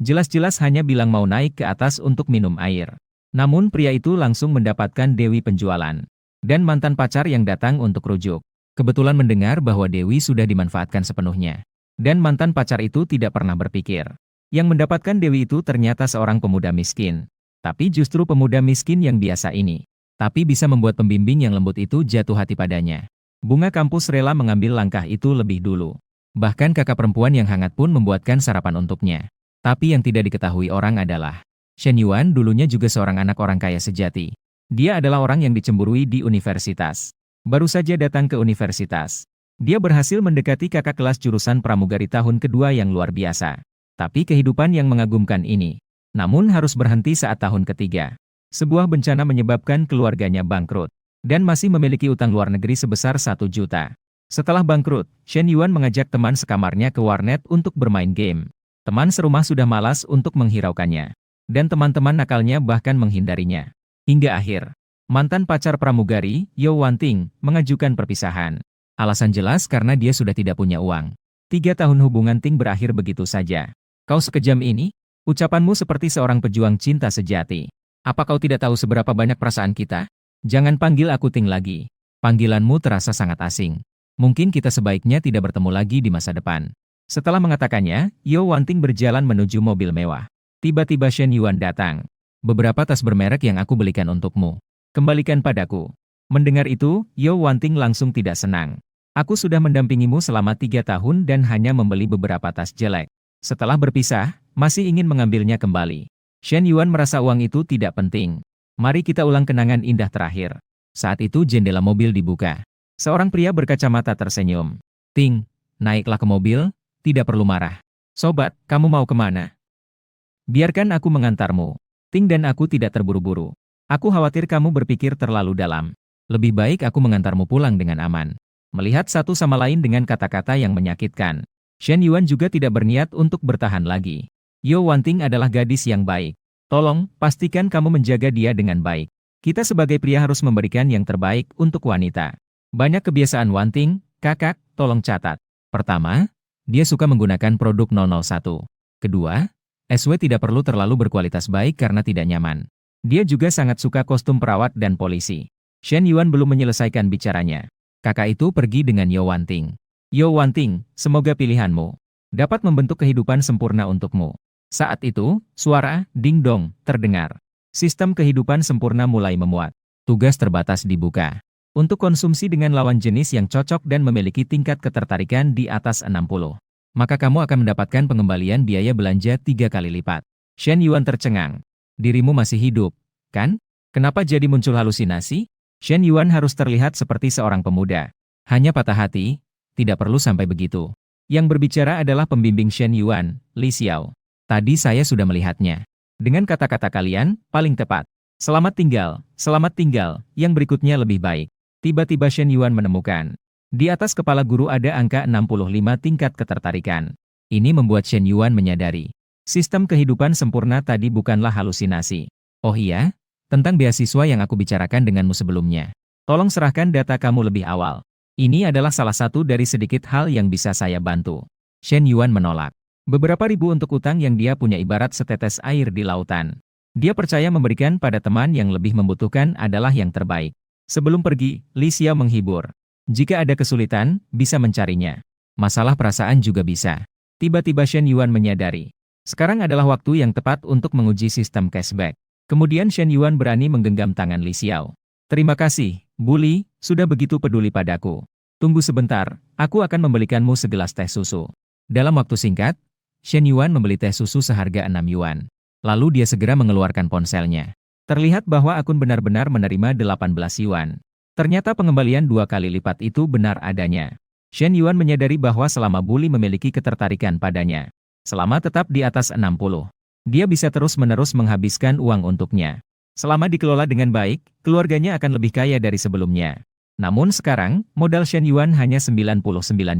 Jelas-jelas hanya bilang mau naik ke atas untuk minum air. Namun pria itu langsung mendapatkan Dewi penjualan. Dan mantan pacar yang datang untuk rujuk. Kebetulan mendengar bahwa Dewi sudah dimanfaatkan sepenuhnya. Dan mantan pacar itu tidak pernah berpikir. Yang mendapatkan Dewi itu ternyata seorang pemuda miskin. Tapi justru pemuda miskin yang biasa ini. Tapi bisa membuat pembimbing yang lembut itu jatuh hati padanya. Bunga kampus rela mengambil langkah itu lebih dulu. Bahkan kakak perempuan yang hangat pun membuatkan sarapan untuknya. Tapi yang tidak diketahui orang adalah, Shen Yuan dulunya juga seorang anak orang kaya sejati. Dia adalah orang yang dicemburui di universitas. Baru saja datang ke universitas. Dia berhasil mendekati kakak kelas jurusan pramugari tahun kedua yang luar biasa. Tapi kehidupan yang mengagumkan ini. Namun harus berhenti saat tahun ketiga. Sebuah bencana menyebabkan keluarganya bangkrut. Dan masih memiliki utang luar negeri sebesar 1 juta. Setelah bangkrut, Shen Yuan mengajak teman sekamarnya ke warnet untuk bermain game. Teman serumah sudah malas untuk menghiraukannya. Dan teman-teman nakalnya bahkan menghindarinya. Hingga akhir, mantan pacar pramugari, Yao Wanting, mengajukan perpisahan. Alasan jelas karena dia sudah tidak punya uang. 3 tahun hubungan Ting berakhir begitu saja. Kau sekejam ini? Ucapanmu seperti seorang pejuang cinta sejati. Apa kau tidak tahu seberapa banyak perasaan kita? Jangan panggil aku Ting lagi. Panggilanmu terasa sangat asing. Mungkin kita sebaiknya tidak bertemu lagi di masa depan. Setelah mengatakannya, Yao Wanting berjalan menuju mobil mewah. Tiba-tiba Shen Yuan datang. Beberapa tas bermerek yang aku belikan untukmu. Kembalikan padaku. Mendengar itu, Yao Wanting langsung tidak senang. Aku sudah mendampingimu selama 3 tahun dan hanya membeli beberapa tas jelek. Setelah berpisah, masih ingin mengambilnya kembali. Shen Yuan merasa uang itu tidak penting. Mari kita ulang kenangan indah terakhir. Saat itu jendela mobil dibuka. Seorang pria berkacamata tersenyum. Ting, naiklah ke mobil, tidak perlu marah. Sobat, kamu mau kemana? Biarkan aku mengantarmu. Ting dan aku tidak terburu-buru. Aku khawatir kamu berpikir terlalu dalam. Lebih baik aku mengantarmu pulang dengan aman. Melihat satu sama lain dengan kata-kata yang menyakitkan. Shen Yuan juga tidak berniat untuk bertahan lagi. Yao Wanting adalah gadis yang baik. Tolong, pastikan kamu menjaga dia dengan baik. Kita sebagai pria harus memberikan yang terbaik untuk wanita. Banyak kebiasaan Wanting, kakak, tolong catat. Pertama, dia suka menggunakan produk 001. Kedua, SW tidak perlu terlalu berkualitas baik karena tidak nyaman. Dia juga sangat suka kostum perawat dan polisi. Shen Yuan belum menyelesaikan bicaranya. Kakak itu pergi dengan Yao Wanting. Yao Wanting, semoga pilihanmu dapat membentuk kehidupan sempurna untukmu. Saat itu, suara ding dong terdengar. Sistem kehidupan sempurna mulai memuat. Tugas terbatas dibuka. Untuk konsumsi dengan lawan jenis yang cocok dan memiliki tingkat ketertarikan di atas 60. Maka kamu akan mendapatkan pengembalian biaya belanja 3 kali lipat. Shen Yuan tercengang. Dirimu masih hidup, kan? Kenapa jadi muncul halusinasi? Shen Yuan harus terlihat seperti seorang pemuda. Hanya patah hati, tidak perlu sampai begitu. Yang berbicara adalah pembimbing Shen Yuan, Li Xiao. Tadi saya sudah melihatnya. Dengan kata-kata kalian, paling tepat. Selamat tinggal, yang berikutnya lebih baik. Tiba-tiba Shen Yuan menemukan. Di atas kepala guru ada angka 65 tingkat ketertarikan. Ini membuat Shen Yuan menyadari. Sistem kehidupan sempurna tadi bukanlah halusinasi. Oh iya, tentang beasiswa yang aku bicarakan denganmu sebelumnya. Tolong serahkan data kamu lebih awal. Ini adalah salah satu dari sedikit hal yang bisa saya bantu. Shen Yuan menolak. Beberapa ribu untuk utang yang dia punya ibarat setetes air di lautan. Dia percaya memberikan pada teman yang lebih membutuhkan adalah yang terbaik. Sebelum pergi, Li Xiao menghibur. Jika ada kesulitan, bisa mencarinya. Masalah perasaan juga bisa. Tiba-tiba Shen Yuan menyadari. Sekarang adalah waktu yang tepat untuk menguji sistem cashback. Kemudian Shen Yuan berani menggenggam tangan Li Xiao. Terima kasih, Bu Li, sudah begitu peduli padaku. Tunggu sebentar, aku akan membelikanmu segelas teh susu. Dalam waktu singkat, Shen Yuan membeli teh susu seharga 6 yuan. Lalu dia segera mengeluarkan ponselnya. Terlihat bahwa akun benar-benar menerima 18 yuan. Ternyata pengembalian 2 kali lipat itu benar adanya. Shen Yuan menyadari bahwa selama Bu Li memiliki ketertarikan padanya. Selama tetap di atas 60. Dia bisa terus-menerus menghabiskan uang untuknya. Selama dikelola dengan baik, keluarganya akan lebih kaya dari sebelumnya. Namun sekarang, modal Shen Yuan hanya 99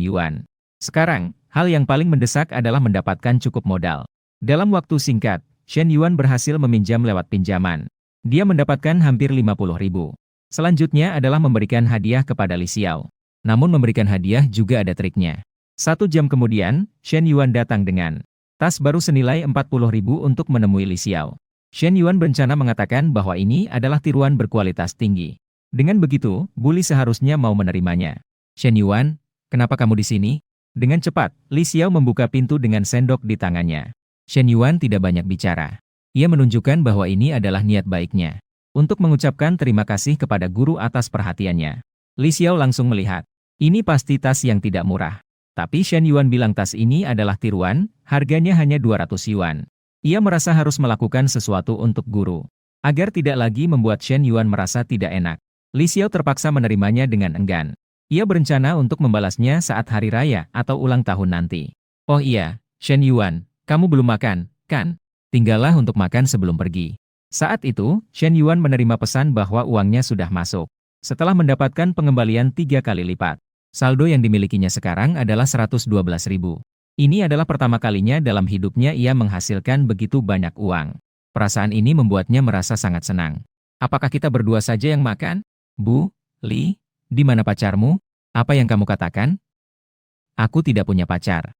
yuan. Sekarang, hal yang paling mendesak adalah mendapatkan cukup modal. Dalam waktu singkat, Shen Yuan berhasil meminjam lewat pinjaman. Dia mendapatkan hampir 50.000. Selanjutnya adalah memberikan hadiah kepada Li Xiao. Namun memberikan hadiah juga ada triknya. 1 jam kemudian, Shen Yuan datang dengan Tas baru senilai 40.000 untuk menemui Li Xiao. Shen Yuan berencana mengatakan bahwa ini adalah tiruan berkualitas tinggi. Dengan begitu, Bu Li seharusnya mau menerimanya. Shen Yuan, kenapa kamu di sini? Dengan cepat, Li Xiao membuka pintu dengan sendok di tangannya. Shen Yuan tidak banyak bicara. Ia menunjukkan bahwa ini adalah niat baiknya untuk mengucapkan terima kasih kepada guru atas perhatiannya. Li Xiao langsung melihat. Ini pasti tas yang tidak murah. Tapi Shen Yuan bilang tas ini adalah tiruan, harganya hanya 200 yuan. Ia merasa harus melakukan sesuatu untuk guru, agar tidak lagi membuat Shen Yuan merasa tidak enak. Li Xiao terpaksa menerimanya dengan enggan. Ia berencana untuk membalasnya saat hari raya atau ulang tahun nanti. Oh iya, Shen Yuan, kamu belum makan, kan? Tinggallah untuk makan sebelum pergi. Saat itu, Shen Yuan menerima pesan bahwa uangnya sudah masuk. Setelah mendapatkan pengembalian 3 kali lipat. Saldo yang dimilikinya sekarang adalah 112.000. Ini adalah pertama kalinya dalam hidupnya ia menghasilkan begitu banyak uang. Perasaan ini membuatnya merasa sangat senang. Apakah kita berdua saja yang makan? Bu, Li, di mana pacarmu? Apa yang kamu katakan? Aku tidak punya pacar.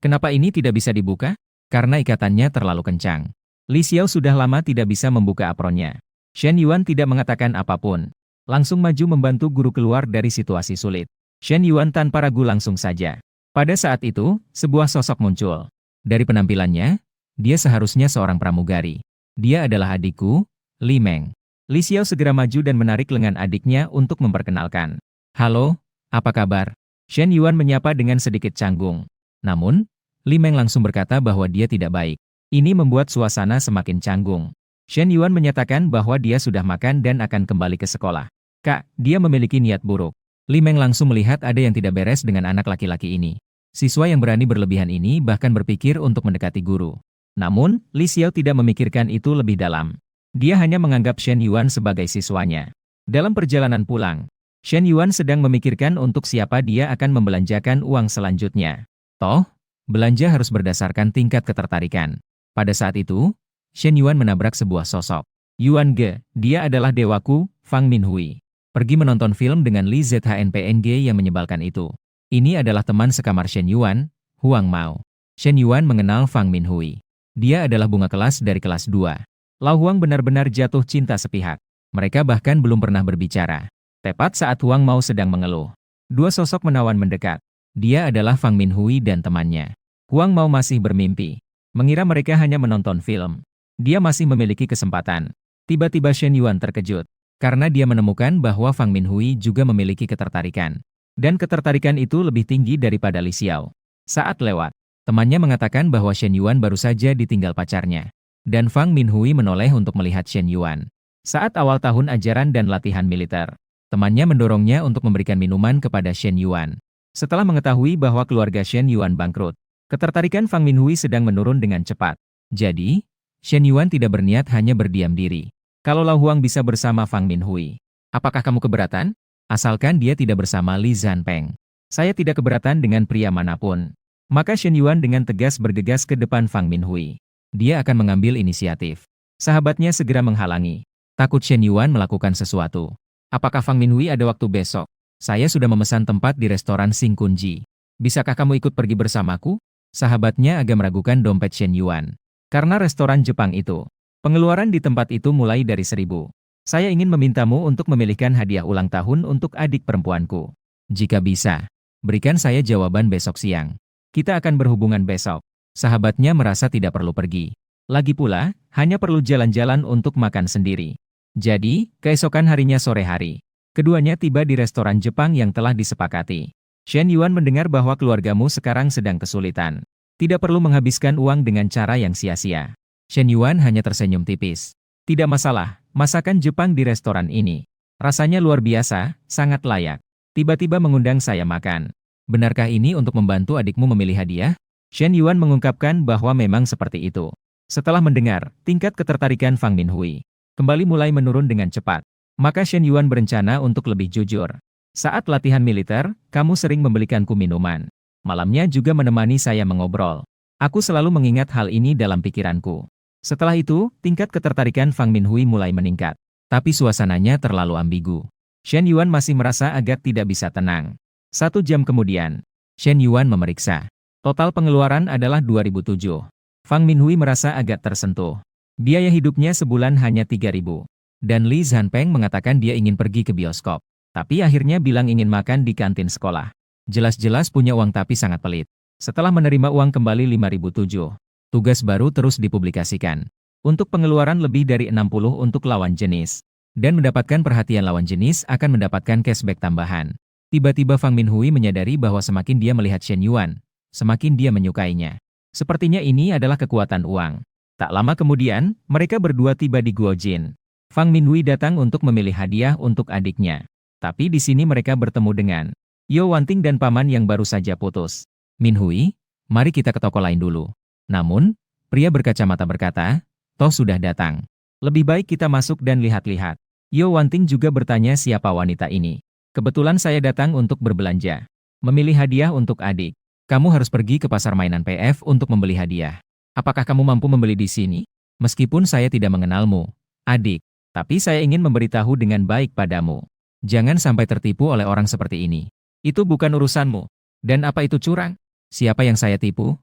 Kenapa ini tidak bisa dibuka? Karena ikatannya terlalu kencang. Li Xiao sudah lama tidak bisa membuka apronnya. Shen Yuan tidak mengatakan apapun. Langsung maju membantu guru keluar dari situasi sulit. Shen Yuan tanpa ragu langsung saja. Pada saat itu, sebuah sosok muncul. Dari penampilannya, dia seharusnya seorang pramugari. Dia adalah adikku, Li Meng. Li Xiao segera maju dan menarik lengan adiknya untuk memperkenalkan. Halo, apa kabar? Shen Yuan menyapa dengan sedikit canggung. Namun, Li Meng langsung berkata bahwa dia tidak baik. Ini membuat suasana semakin canggung. Shen Yuan menyatakan bahwa dia sudah makan dan akan kembali ke sekolah. Kak, dia memiliki niat buruk. Li Meng langsung melihat ada yang tidak beres dengan anak laki-laki ini. Siswa yang berani berlebihan ini bahkan berpikir untuk mendekati guru. Namun, Li Xiao tidak memikirkan itu lebih dalam. Dia hanya menganggap Shen Yuan sebagai siswanya. Dalam perjalanan pulang, Shen Yuan sedang memikirkan untuk siapa dia akan membelanjakan uang selanjutnya. Toh, belanja harus berdasarkan tingkat ketertarikan. Pada saat itu, Shen Yuan menabrak sebuah sosok. Yuan Ge, dia adalah dewaku, Fang Minhui. Pergi menonton film dengan Li ZHNPNG yang menyebalkan itu. Ini adalah teman sekamar Shen Yuan, Huang Mao. Shen Yuan mengenal Fang Minhui. Dia adalah bunga kelas dari kelas 2. Lao Huang benar-benar jatuh cinta sepihak. Mereka bahkan belum pernah berbicara. Tepat saat Huang Mao sedang mengeluh, dua sosok menawan mendekat. Dia adalah Fang Minhui dan temannya. Huang Mao masih bermimpi, mengira mereka hanya menonton film. Dia masih memiliki kesempatan. Tiba-tiba Shen Yuan terkejut, karena dia menemukan bahwa Fang Minhui juga memiliki ketertarikan. Dan ketertarikan itu lebih tinggi daripada Li Xiao. Saat lewat, temannya mengatakan bahwa Shen Yuan baru saja ditinggal pacarnya. Dan Fang Minhui menoleh untuk melihat Shen Yuan. Saat awal tahun ajaran dan latihan militer, temannya mendorongnya untuk memberikan minuman kepada Shen Yuan. Setelah mengetahui bahwa keluarga Shen Yuan bangkrut, ketertarikan Fang Minhui sedang menurun dengan cepat. Jadi, Shen Yuan tidak berniat hanya berdiam diri. Kalau Lao Huang bisa bersama Fang Minhui, apakah kamu keberatan? Asalkan dia tidak bersama Li Zanpeng. Saya tidak keberatan dengan pria manapun. Maka Shen Yuan dengan tegas bergegas ke depan Fang Minhui. Dia akan mengambil inisiatif. Sahabatnya segera menghalangi. Takut Shen Yuan melakukan sesuatu. Apakah Fang Minhui ada waktu besok? Saya sudah memesan tempat di restoran Sing Kunji. Bisakah kamu ikut pergi bersamaku? Sahabatnya agak meragukan dompet Shen Yuan. Karena restoran Jepang itu, pengeluaran di tempat itu mulai dari 1.000. Saya ingin memintamu untuk memilihkan hadiah ulang tahun untuk adik perempuanku. Jika bisa, berikan saya jawaban besok siang. Kita akan berhubungan besok. Sahabatnya merasa tidak perlu pergi. Lagi pula, hanya perlu jalan-jalan untuk makan sendiri. Jadi, keesokan harinya sore hari, keduanya tiba di restoran Jepang yang telah disepakati. Shen Yuan mendengar bahwa keluargamu sekarang sedang kesulitan. Tidak perlu menghabiskan uang dengan cara yang sia-sia. Shen Yuan hanya tersenyum tipis. Tidak masalah, masakan Jepang di restoran ini. Rasanya luar biasa, sangat layak. Tiba-tiba mengundang saya makan. Benarkah ini untuk membantu adikmu memilih hadiah? Shen Yuan mengungkapkan bahwa memang seperti itu. Setelah mendengar, tingkat ketertarikan Fang Minhui kembali mulai menurun dengan cepat. Maka Shen Yuan berencana untuk lebih jujur. Saat latihan militer, kamu sering membelikanku minuman. Malamnya juga menemani saya mengobrol. Aku selalu mengingat hal ini dalam pikiranku. Setelah itu, tingkat ketertarikan Fang Minhui mulai meningkat. Tapi suasananya terlalu ambigu. Shen Yuan masih merasa agak tidak bisa tenang. 1 jam kemudian, Shen Yuan memeriksa. Total pengeluaran adalah 2.007. Fang Minhui merasa agak tersentuh. Biaya hidupnya sebulan hanya 3.000. Dan Li Zanpeng mengatakan dia ingin pergi ke bioskop. Tapi akhirnya bilang ingin makan di kantin sekolah. Jelas-jelas punya uang tapi sangat pelit. Setelah menerima uang kembali 5.007, tugas baru terus dipublikasikan. Untuk pengeluaran lebih dari 60 untuk lawan jenis. Dan mendapatkan perhatian lawan jenis akan mendapatkan cashback tambahan. Tiba-tiba Fang Minhui menyadari bahwa semakin dia melihat Shen Yuan, semakin dia menyukainya. Sepertinya ini adalah kekuatan uang. Tak lama kemudian, mereka berdua tiba di Guojin. Fang Minhui datang untuk memilih hadiah untuk adiknya. Tapi di sini mereka bertemu dengan Yo Wanting dan paman yang baru saja putus. Minhui, mari kita ke toko lain dulu. Namun, pria berkacamata berkata, toh sudah datang. Lebih baik kita masuk dan lihat-lihat. Yo Wanting juga bertanya siapa wanita ini. Kebetulan saya datang untuk berbelanja. Memilih hadiah untuk adik. Kamu harus pergi ke pasar mainan PF untuk membeli hadiah. Apakah kamu mampu membeli di sini? Meskipun saya tidak mengenalmu, adik. Tapi saya ingin memberitahu dengan baik padamu. Jangan sampai tertipu oleh orang seperti ini. Itu bukan urusanmu. Dan apa itu curang? Siapa yang saya tipu?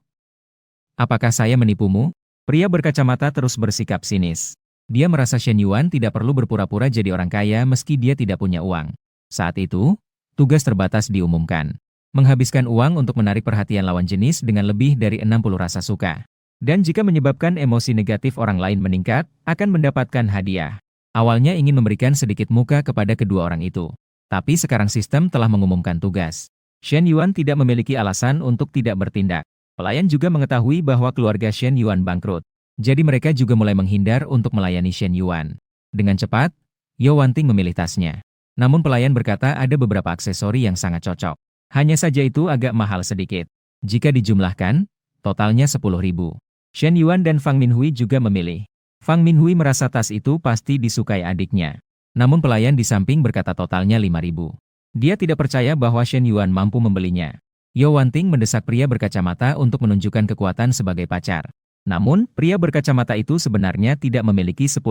Apakah saya menipumu? Pria berkacamata terus bersikap sinis. Dia merasa Shen Yuan tidak perlu berpura-pura jadi orang kaya meski dia tidak punya uang. Saat itu, tugas terbatas diumumkan. Menghabiskan uang untuk menarik perhatian lawan jenis dengan lebih dari 60 rasa suka. Dan jika menyebabkan emosi negatif orang lain meningkat, akan mendapatkan hadiah. Awalnya ingin memberikan sedikit muka kepada kedua orang itu. Tapi sekarang sistem telah mengumumkan tugas. Shen Yuan tidak memiliki alasan untuk tidak bertindak. Pelayan juga mengetahui bahwa keluarga Shen Yuan bangkrut. Jadi mereka juga mulai menghindar untuk melayani Shen Yuan. Dengan cepat, Yo Wanting memilih tasnya. Namun pelayan berkata ada beberapa aksesori yang sangat cocok. Hanya saja itu agak mahal sedikit. Jika dijumlahkan, totalnya 10.000. Shen Yuan dan Fang Minhui juga memilih. Fang Minhui merasa tas itu pasti disukai adiknya. Namun pelayan di samping berkata totalnya 5.000. Dia tidak percaya bahwa Shen Yuan mampu membelinya. Yo Wanting mendesak pria berkacamata untuk menunjukkan kekuatan sebagai pacar. Namun, pria berkacamata itu sebenarnya tidak memiliki 10.000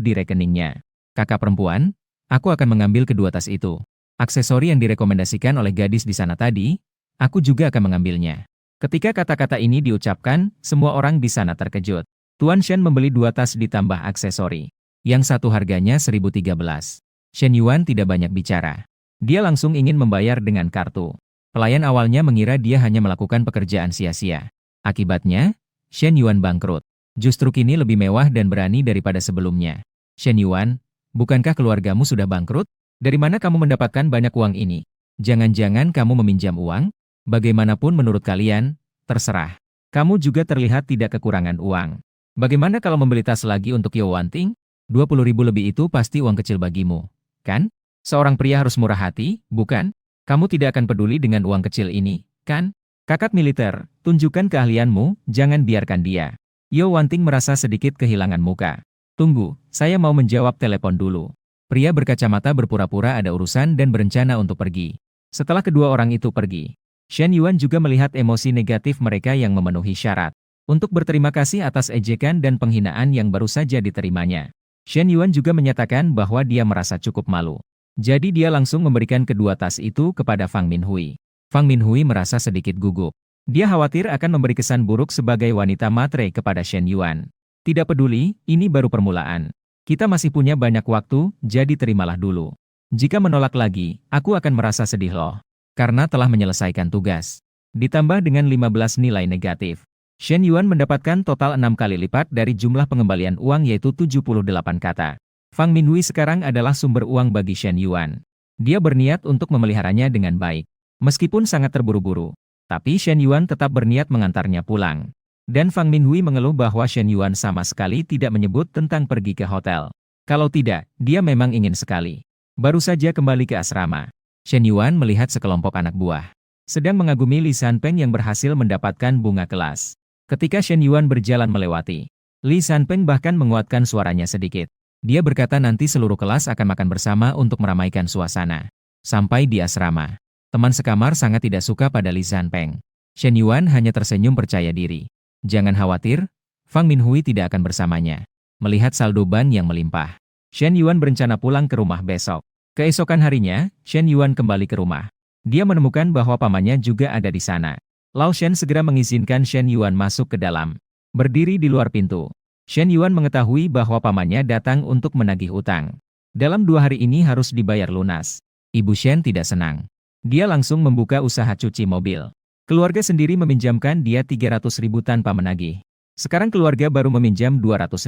di rekeningnya. Kakak perempuan, aku akan mengambil kedua tas itu. Aksesori yang direkomendasikan oleh gadis di sana tadi, aku juga akan mengambilnya. Ketika kata-kata ini diucapkan, semua orang di sana terkejut. Tuan Shen membeli 2 tas ditambah aksesori. Yang satu harganya 1.013. Shen Yuan tidak banyak bicara. Dia langsung ingin membayar dengan kartu. Pelayan awalnya mengira dia hanya melakukan pekerjaan sia-sia. Akibatnya, Shen Yuan bangkrut. Justru kini lebih mewah dan berani daripada sebelumnya. Shen Yuan, bukankah keluargamu sudah bangkrut? Dari mana kamu mendapatkan banyak uang ini? Jangan-jangan kamu meminjam uang? Bagaimanapun menurut kalian, terserah. Kamu juga terlihat tidak kekurangan uang. Bagaimana kalau membeli tas lagi untuk Yo Wanting? 20.000 lebih itu pasti uang kecil bagimu, kan? Seorang pria harus murah hati, bukan? Kamu tidak akan peduli dengan uang kecil ini, kan? Kakak militer, tunjukkan keahlianmu, jangan biarkan dia. Yo Wanting merasa sedikit kehilangan muka. Tunggu, saya mau menjawab telepon dulu. Pria berkacamata berpura-pura ada urusan dan berencana untuk pergi. Setelah kedua orang itu pergi, Shen Yuan juga melihat emosi negatif mereka yang memenuhi syarat. Untuk berterima kasih atas ejekan dan penghinaan yang baru saja diterimanya. Shen Yuan juga menyatakan bahwa dia merasa cukup malu. Jadi dia langsung memberikan kedua tas itu kepada Fang Minhui. Fang Minhui merasa sedikit gugup. Dia khawatir akan memberi kesan buruk sebagai wanita matre kepada Shen Yuan. Tidak peduli, ini baru permulaan. Kita masih punya banyak waktu, jadi terimalah dulu. Jika menolak lagi, aku akan merasa sedih loh. Karena telah menyelesaikan tugas. Ditambah dengan 15 nilai negatif. Shen Yuan mendapatkan total 6 kali lipat dari jumlah pengembalian uang yaitu 78 kata. Fang Minhui sekarang adalah sumber uang bagi Shen Yuan. Dia berniat untuk memeliharanya dengan baik. Meskipun sangat terburu-buru, tapi Shen Yuan tetap berniat mengantarnya pulang. Dan Fang Minhui mengeluh bahwa Shen Yuan sama sekali tidak menyebut tentang pergi ke hotel. Kalau tidak, dia memang ingin sekali. Baru saja kembali ke asrama. Shen Yuan melihat sekelompok anak buah sedang mengagumi Li Sanpeng yang berhasil mendapatkan bunga kelas. Ketika Shen Yuan berjalan melewati, Li Sanpeng bahkan menguatkan suaranya sedikit. Dia berkata nanti seluruh kelas akan makan bersama untuk meramaikan suasana. Sampai di asrama, teman sekamar sangat tidak suka pada Li Sanpeng. Shen Yuan hanya tersenyum percaya diri. Jangan khawatir, Fang Minhui tidak akan bersamanya. Melihat saldo ban yang melimpah, Shen Yuan berencana pulang ke rumah besok. Keesokan harinya, Shen Yuan kembali ke rumah. Dia menemukan bahwa pamannya juga ada di sana. Lao Shen segera mengizinkan Shen Yuan masuk ke dalam. Berdiri di luar pintu. Shen Yuan mengetahui bahwa pamannya datang untuk menagih utang. Dalam 2 hari ini harus dibayar lunas. Ibu Shen tidak senang. Dia langsung membuka usaha cuci mobil. Keluarga sendiri meminjamkan dia 300.000 tanpa menagih. Sekarang keluarga baru meminjam 200.000.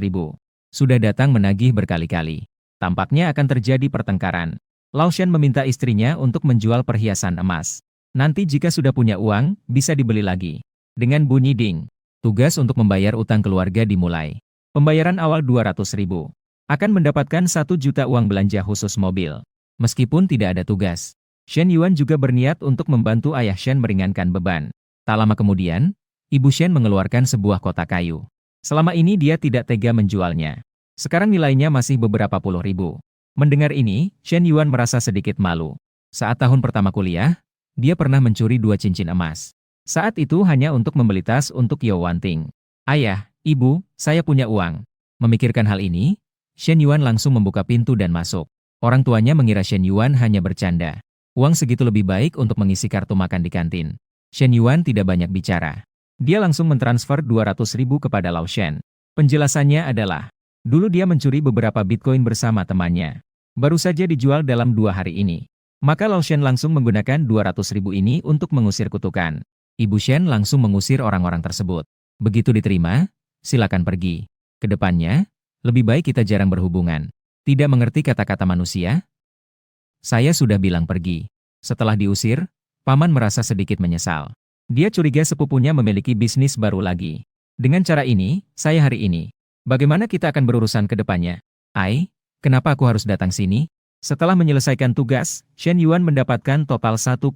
Sudah datang menagih berkali-kali. Tampaknya akan terjadi pertengkaran. Lao Shen meminta istrinya untuk menjual perhiasan emas. Nanti jika sudah punya uang, bisa dibeli lagi. Dengan bunyi ding, tugas untuk membayar utang keluarga dimulai. Pembayaran awal 200.000. Akan mendapatkan 1 juta uang belanja khusus mobil. Meskipun tidak ada tugas, Shen Yuan juga berniat untuk membantu ayah Shen meringankan beban. Tak lama kemudian, Ibu Shen mengeluarkan sebuah kotak kayu. Selama ini dia tidak tega menjualnya. Sekarang nilainya masih beberapa puluh ribu. Mendengar ini, Shen Yuan merasa sedikit malu. Saat tahun pertama kuliah, dia pernah mencuri 2 cincin emas. Saat itu hanya untuk membeli tas untuk Yo Wanting. Ayah, ibu, saya punya uang. Memikirkan hal ini, Shen Yuan langsung membuka pintu dan masuk. Orang tuanya mengira Shen Yuan hanya bercanda. Uang segitu lebih baik untuk mengisi kartu makan di kantin. Shen Yuan tidak banyak bicara. Dia langsung mentransfer 200.000 kepada Lao Shen. Penjelasannya adalah, dulu dia mencuri beberapa bitcoin bersama temannya. Baru saja dijual dalam 2 hari ini. Maka Lao Shen langsung menggunakan 200.000 ini untuk mengusir kutukan. Ibu Shen langsung mengusir orang-orang tersebut. Begitu diterima, silakan pergi. Kedepannya, lebih baik kita jarang berhubungan. Tidak mengerti kata-kata manusia? Saya sudah bilang pergi. Setelah diusir, paman merasa sedikit menyesal. Dia curiga sepupunya memiliki bisnis baru lagi. Dengan cara ini, saya hari ini. Bagaimana kita akan berurusan ke depannya? Ai, kenapa aku harus datang sini? Setelah menyelesaikan tugas, Shen Yuan mendapatkan total 1,4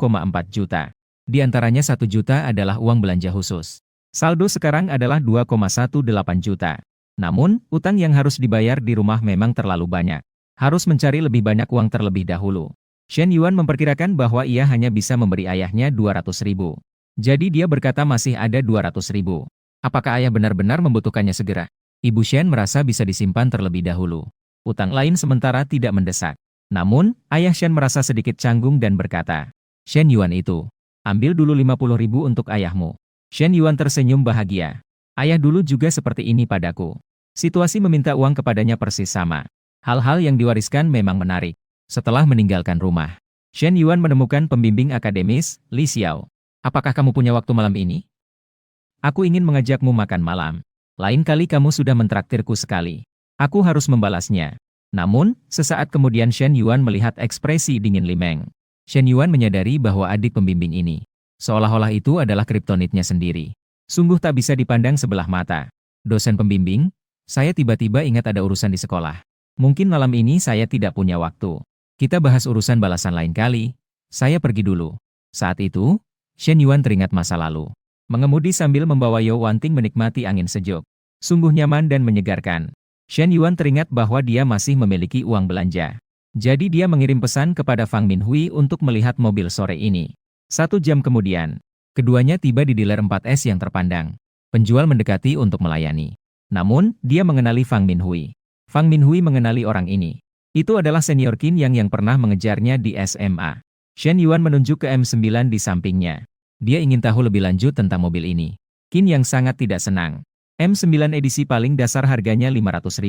juta. Di antaranya 1 juta adalah uang belanja khusus. Saldo sekarang adalah 2,18 juta. Namun, utang yang harus dibayar di rumah memang terlalu banyak. Harus mencari lebih banyak uang terlebih dahulu. Shen Yuan memperkirakan bahwa ia hanya bisa memberi ayahnya 200.000. Jadi dia berkata masih ada 200.000. Apakah ayah benar-benar membutuhkannya segera? Ibu Shen merasa bisa disimpan terlebih dahulu. Utang lain sementara tidak mendesak. Namun, ayah Shen merasa sedikit canggung dan berkata, Shen Yuan itu, ambil dulu 50.000 untuk ayahmu. Shen Yuan tersenyum bahagia. Ayah dulu juga seperti ini padaku. Situasi meminta uang kepadanya persis sama. Hal-hal yang diwariskan memang menarik. Setelah meninggalkan rumah, Shen Yuan menemukan pembimbing akademis, Li Xiao. Apakah kamu punya waktu malam ini? Aku ingin mengajakmu makan malam. Lain kali kamu sudah mentraktirku sekali. Aku harus membalasnya. Namun, sesaat kemudian Shen Yuan melihat ekspresi dingin Li Meng. Shen Yuan menyadari bahwa adik pembimbing ini, seolah-olah itu adalah kriptonitnya sendiri. Sungguh tak bisa dipandang sebelah mata. Dosen pembimbing, saya tiba-tiba ingat ada urusan di sekolah. Mungkin malam ini saya tidak punya waktu. Kita bahas urusan balasan lain kali. Saya pergi dulu. Saat itu, Shen Yuan teringat masa lalu. Mengemudi sambil membawa Yo Wanting menikmati angin sejuk. Sungguh nyaman dan menyegarkan. Shen Yuan teringat bahwa dia masih memiliki uang belanja. Jadi dia mengirim pesan kepada Fang Minhui untuk melihat mobil sore ini. 1 jam kemudian, keduanya tiba di dealer 4S yang terpandang. Penjual mendekati untuk melayani. Namun, dia mengenali Fang Minhui. Fang Minhui mengenali orang ini. Itu adalah senior Qin yang pernah mengejarnya di SMA. Shen Yuan menunjuk ke M9 di sampingnya. Dia ingin tahu lebih lanjut tentang mobil ini. Qin yang sangat tidak senang. M9 edisi paling dasar harganya 500.000.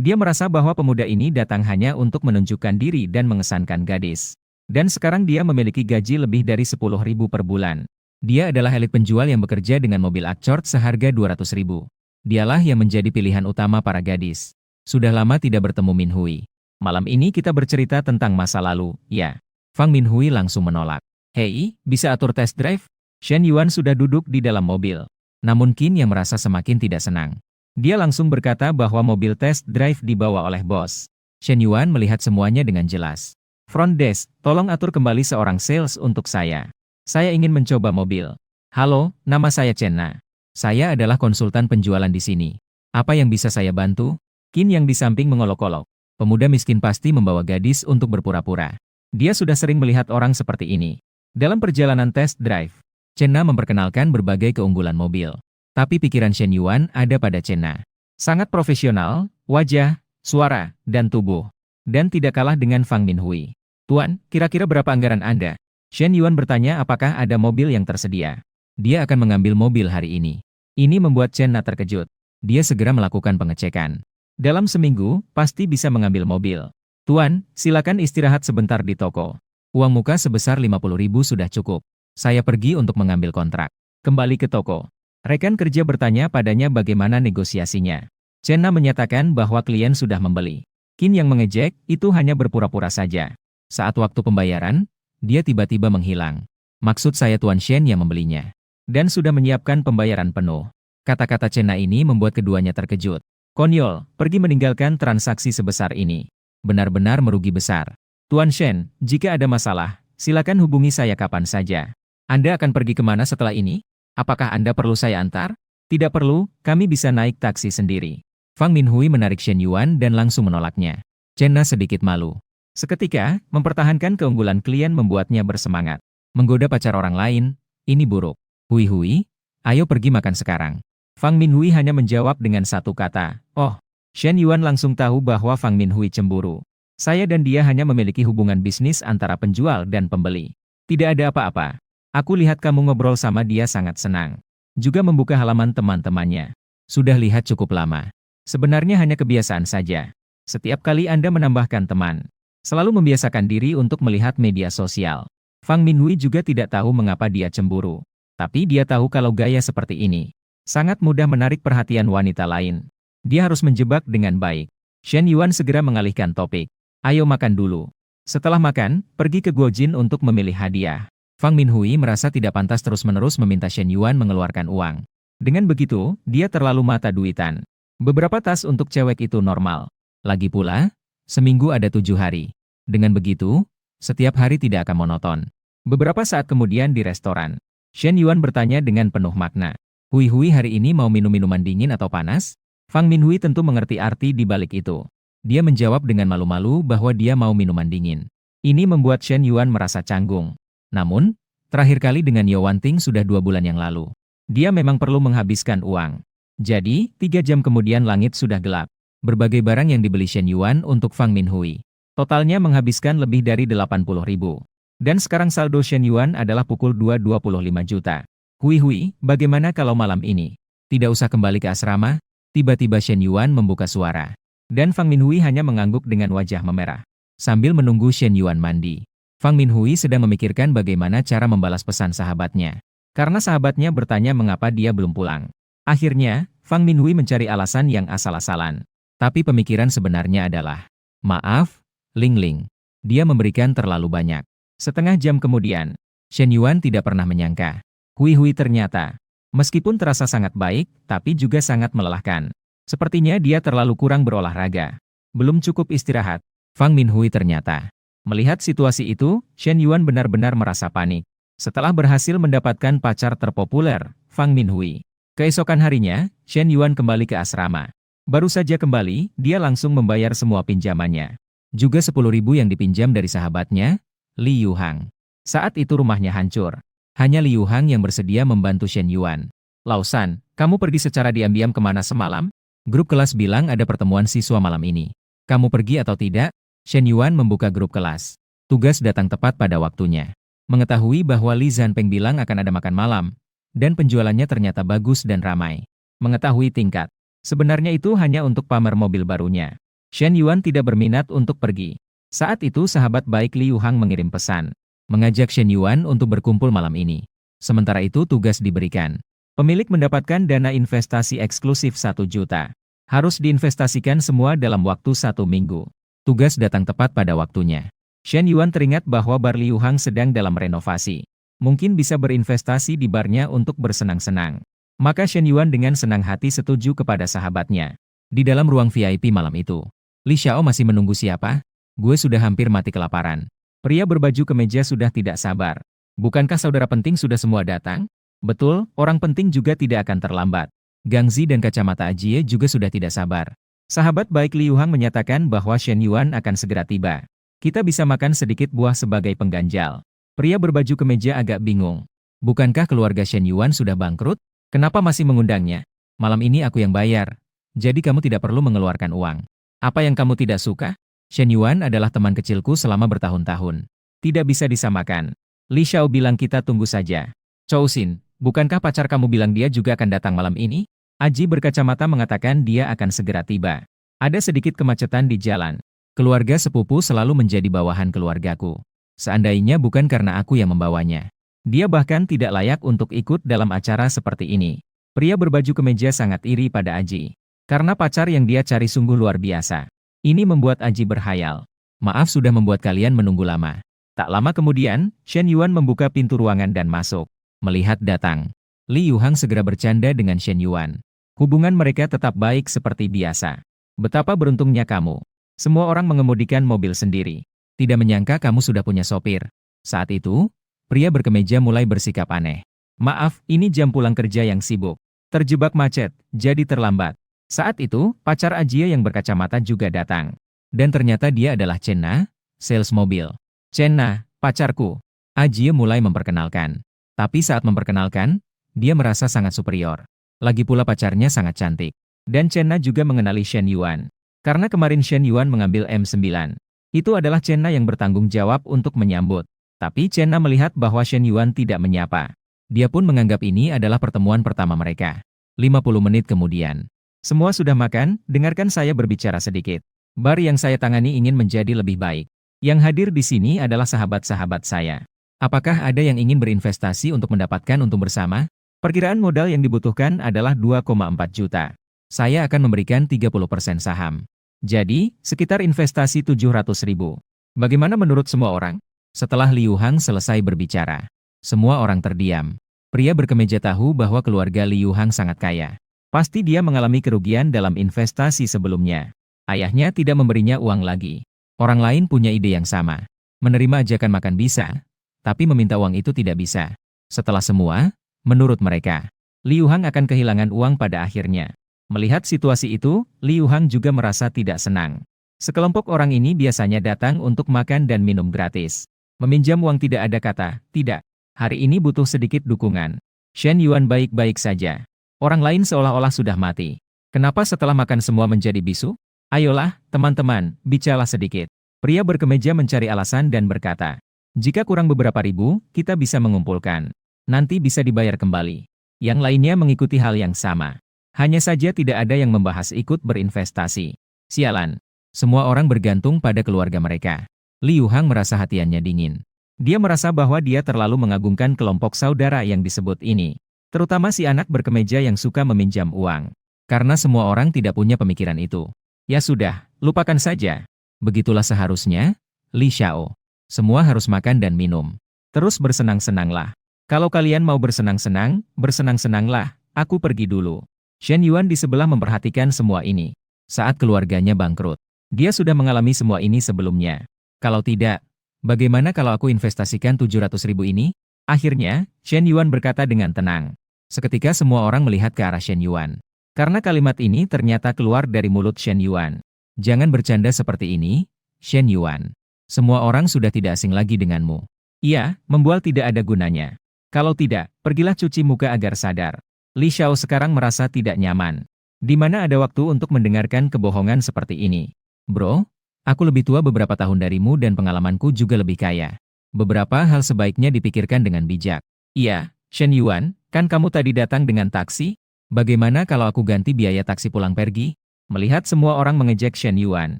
Dia merasa bahwa pemuda ini datang hanya untuk menunjukkan diri dan mengesankan gadis. Dan sekarang dia memiliki gaji lebih dari 10.000 per bulan. Dia adalah elit penjual yang bekerja dengan mobil Accord seharga 200.000. Dialah yang menjadi pilihan utama para gadis. Sudah lama tidak bertemu Minhui. Malam ini kita bercerita tentang masa lalu, ya. Fang Minhui langsung menolak. Hei, bisa atur test drive? Shen Yuan sudah duduk di dalam mobil. Namun Qin yang merasa semakin tidak senang. Dia langsung berkata bahwa mobil test drive dibawa oleh bos. Shen Yuan melihat semuanya dengan jelas. Front desk, tolong atur kembali seorang sales untuk saya. Saya ingin mencoba mobil. Halo, nama saya Chen Na. Saya adalah konsultan penjualan di sini. Apa yang bisa saya bantu? Qin yang di samping mengolok-olok. Pemuda miskin pasti membawa gadis untuk berpura-pura. Dia sudah sering melihat orang seperti ini. Dalam perjalanan test drive, Chen Na memperkenalkan berbagai keunggulan mobil. Tapi pikiran Shen Yuan ada pada Chen Na. Sangat profesional, wajah, suara, dan tubuh. Dan tidak kalah dengan Fang Minhui. Tuan, kira-kira berapa anggaran Anda? Shen Yuan bertanya apakah ada mobil yang tersedia. Dia akan mengambil mobil hari ini. Ini membuat Chen Na terkejut. Dia segera melakukan pengecekan. Dalam seminggu, pasti bisa mengambil mobil. Tuan, silakan istirahat sebentar di toko. Uang muka sebesar 50.000 sudah cukup. Saya pergi untuk mengambil kontrak. Kembali ke toko. Rekan kerja bertanya padanya bagaimana negosiasinya. Chen Na menyatakan bahwa klien sudah membeli. Qin yang mengejek, itu hanya berpura-pura saja. Saat waktu pembayaran, dia tiba-tiba menghilang. Maksud saya Tuan Shen yang membelinya. Dan sudah menyiapkan pembayaran penuh. Kata-kata Chen Na ini membuat keduanya terkejut. Konyol, pergi meninggalkan transaksi sebesar ini. Benar-benar merugi besar. Tuan Shen, jika ada masalah, silakan hubungi saya kapan saja. Anda akan pergi kemana setelah ini? Apakah Anda perlu saya antar? Tidak perlu, kami bisa naik taksi sendiri. Fang Minhui menarik Shen Yuan dan langsung menolaknya. Chen Na sedikit malu. Seketika, mempertahankan keunggulan klien membuatnya bersemangat. Menggoda pacar orang lain, ini buruk. Hui, ayo pergi makan sekarang. Fang Minhui hanya menjawab dengan satu kata, oh. Shen Yuan langsung tahu bahwa Fang Minhui cemburu. Saya dan dia hanya memiliki hubungan bisnis antara penjual dan pembeli. Tidak ada apa-apa. Aku lihat kamu ngobrol sama dia sangat senang. Juga membuka halaman teman-temannya. Sudah lihat cukup lama. Sebenarnya hanya kebiasaan saja. Setiap kali Anda menambahkan teman, selalu membiasakan diri untuk melihat media sosial. Fang Minhui juga tidak tahu mengapa dia cemburu. Tapi dia tahu kalau gaya seperti ini sangat mudah menarik perhatian wanita lain. Dia harus menjebak dengan baik. Shen Yuan segera mengalihkan topik. Ayo makan dulu. Setelah makan, pergi ke Guojin untuk memilih hadiah. Fang Minhui merasa tidak pantas terus-menerus meminta Shen Yuan mengeluarkan uang. Dengan begitu, dia terlalu mata duitan. Beberapa tas untuk cewek itu normal. Lagi pula, seminggu ada 7 hari. Dengan begitu, setiap hari tidak akan monoton. Beberapa saat kemudian di restoran, Shen Yuan bertanya dengan penuh makna. Hui hari ini mau minum minuman dingin atau panas? Fang Minhui tentu mengerti arti di balik itu. Dia menjawab dengan malu-malu bahwa dia mau minuman dingin. Ini membuat Shen Yuan merasa canggung. Namun, terakhir kali dengan Yo Wanting sudah 2 bulan yang lalu. Dia memang perlu menghabiskan uang. Jadi, 3 jam kemudian langit sudah gelap. Berbagai barang yang dibeli Shen Yuan untuk Fang Minhui. Totalnya menghabiskan lebih dari 80.000. Dan sekarang saldo Shen Yuan adalah pukul 2.25 juta. Hui, bagaimana kalau malam ini? Tidak usah kembali ke asrama? Tiba-tiba Shen Yuan membuka suara. Dan Fang Minhui hanya mengangguk dengan wajah memerah. Sambil menunggu Shen Yuan mandi. Fang Minhui sedang memikirkan bagaimana cara membalas pesan sahabatnya. Karena sahabatnya bertanya mengapa dia belum pulang. Akhirnya, Fang Minhui mencari alasan yang asal-asalan. Tapi pemikiran sebenarnya adalah, maaf, Ling. Dia memberikan terlalu banyak. Setengah jam kemudian, Shen Yuan tidak pernah menyangka. Hui ternyata, meskipun terasa sangat baik, tapi juga sangat melelahkan. Sepertinya dia terlalu kurang berolahraga. Belum cukup istirahat. Fang Minhui ternyata. Melihat situasi itu, Shen Yuan benar-benar merasa panik. Setelah berhasil mendapatkan pacar terpopuler, Fang Minhui. Keesokan harinya, Shen Yuan kembali ke asrama. Baru saja kembali, dia langsung membayar semua pinjamannya. Juga 10.000 yang dipinjam dari sahabatnya, Li Yuhang. Saat itu rumahnya hancur. Hanya Li Yuhang yang bersedia membantu Shen Yuan. Lausan, kamu pergi secara diam-diam kemana semalam? Grup kelas bilang ada pertemuan siswa malam ini. Kamu pergi atau tidak? Shen Yuan membuka grup kelas. Tugas datang tepat pada waktunya. Mengetahui bahwa Li Zanpeng bilang akan ada makan malam. Dan penjualannya ternyata bagus dan ramai. Mengetahui tingkat. Sebenarnya itu hanya untuk pamer mobil barunya. Shen Yuan tidak berminat untuk pergi. Saat itu sahabat baik Li Yuhang mengirim pesan. Mengajak Shen Yuan untuk berkumpul malam ini. Sementara itu tugas diberikan. Pemilik mendapatkan dana investasi eksklusif 1 juta. Harus diinvestasikan semua dalam waktu 1 minggu. Tugas datang tepat pada waktunya. Shen Yuan teringat bahwa bar Li Yuhang sedang dalam renovasi. Mungkin bisa berinvestasi di barnya untuk bersenang-senang. Maka Shen Yuan dengan senang hati setuju kepada sahabatnya. Di dalam ruang VIP malam itu, Li Xiao masih menunggu siapa? Gue sudah hampir mati kelaparan. Pria berbaju kemeja sudah tidak sabar. Bukankah saudara penting sudah semua datang? Betul, orang penting juga tidak akan terlambat. Gangzi dan kacamata Ajie juga sudah tidak sabar. Sahabat baik Li Yuhang menyatakan bahwa Shen Yuan akan segera tiba. Kita bisa makan sedikit buah sebagai pengganjal. Pria berbaju kemeja agak bingung. Bukankah keluarga Shen Yuan sudah bangkrut? Kenapa masih mengundangnya? Malam ini aku yang bayar. Jadi kamu tidak perlu mengeluarkan uang. Apa yang kamu tidak suka? Shen Yuan adalah teman kecilku selama bertahun-tahun. Tidak bisa disamakan. Li Xiao bilang kita tunggu saja. Chou Xin, Bukankah pacar kamu bilang dia juga akan datang malam ini? Aji berkacamata mengatakan dia akan segera tiba. Ada sedikit kemacetan di jalan. Keluarga sepupu selalu menjadi bawahan keluargaku. Seandainya bukan karena aku yang membawanya. Dia bahkan tidak layak untuk ikut dalam acara seperti ini. Pria berbaju kemeja sangat iri pada Aji. Karena pacar yang dia cari sungguh luar biasa. Ini membuat Aji berhayal. Maaf sudah membuat kalian menunggu lama. Tak lama kemudian, Shen Yuan membuka pintu ruangan dan masuk. Melihat datang, Li Yuhang segera bercanda dengan Shen Yuan. Hubungan mereka tetap baik seperti biasa. Betapa beruntungnya kamu. Semua orang mengemudikan mobil sendiri. Tidak menyangka kamu sudah punya sopir. Saat itu, pria berkemeja mulai bersikap aneh. Maaf, ini jam pulang kerja yang sibuk. Terjebak macet, jadi terlambat. Saat itu, pacar Ajie yang berkacamata juga datang. Dan ternyata dia adalah Chen Na, sales mobil. Chen Na, pacarku. Ajie mulai memperkenalkan. Tapi saat memperkenalkan, dia merasa sangat superior. Lagi pula pacarnya sangat cantik. Dan Chen Na juga mengenali Shen Yuan. Karena kemarin Shen Yuan mengambil M9. Itu adalah Chen Na yang bertanggung jawab untuk menyambut. Tapi Chen Na melihat bahwa Shen Yuan tidak menyapa. Dia pun menganggap ini adalah pertemuan pertama mereka. 50 menit kemudian. Semua sudah makan, dengarkan saya berbicara sedikit. Bar yang saya tangani ingin menjadi lebih baik. Yang hadir di sini adalah sahabat-sahabat saya. Apakah ada yang ingin berinvestasi untuk mendapatkan untung bersama? Perkiraan modal yang dibutuhkan adalah 2,4 juta. Saya akan memberikan 30% saham. Jadi, sekitar investasi 700.000. Bagaimana menurut semua orang? Setelah Liu Hang selesai berbicara, semua orang terdiam. Pria berkemeja tahu bahwa keluarga Liu Hang sangat kaya. Pasti dia mengalami kerugian dalam investasi sebelumnya. Ayahnya tidak memberinya uang lagi. Orang lain punya ide yang sama. Menerima ajakan makan bisa, tapi meminta uang itu tidak bisa. Setelah semua, menurut mereka, Liu Hang akan kehilangan uang pada akhirnya. Melihat situasi itu, Liu Hang juga merasa tidak senang. Sekelompok orang ini biasanya datang untuk makan dan minum gratis. Meminjam uang tidak ada kata, tidak. Hari ini butuh sedikit dukungan. Shen Yuan baik-baik saja. Orang lain seolah-olah sudah mati. Kenapa setelah makan semua menjadi bisu? Ayolah, teman-teman, bicaralah sedikit. Pria berkemeja mencari alasan dan berkata, jika kurang beberapa ribu, kita bisa mengumpulkan. Nanti bisa dibayar kembali. Yang lainnya mengikuti hal yang sama. Hanya saja tidak ada yang membahas ikut berinvestasi. Sialan. Semua orang bergantung pada keluarga mereka. Liu Hang merasa hatiannya dingin. Dia merasa bahwa dia terlalu mengagungkan kelompok saudara yang disebut ini. Terutama si anak berkemeja yang suka meminjam uang. Karena semua orang tidak punya pemikiran itu. Ya sudah, lupakan saja. Begitulah seharusnya, Li Xiao. Semua harus makan dan minum. Terus bersenang-senanglah. Kalau kalian mau bersenang-senang, bersenang-senanglah. Aku pergi dulu. Shen Yuan di sebelah memperhatikan semua ini. Saat keluarganya bangkrut. Dia sudah mengalami semua ini sebelumnya. Kalau tidak, bagaimana kalau aku investasikan 700.000 ini? Akhirnya, Shen Yuan berkata dengan tenang. Seketika semua orang melihat ke arah Shen Yuan. Karena kalimat ini ternyata keluar dari mulut Shen Yuan. Jangan bercanda seperti ini, Shen Yuan. Semua orang sudah tidak asing lagi denganmu. Iya, membual tidak ada gunanya. Kalau tidak, pergilah cuci muka agar sadar. Li Xiao sekarang merasa tidak nyaman. Di mana ada waktu untuk mendengarkan kebohongan seperti ini. Bro, aku lebih tua beberapa tahun darimu dan pengalamanku juga lebih kaya. Beberapa hal sebaiknya dipikirkan dengan bijak. Iya, Shen Yuan, kan kamu tadi datang dengan taksi? Bagaimana kalau aku ganti biaya taksi pulang pergi? Melihat semua orang mengejek Shen Yuan.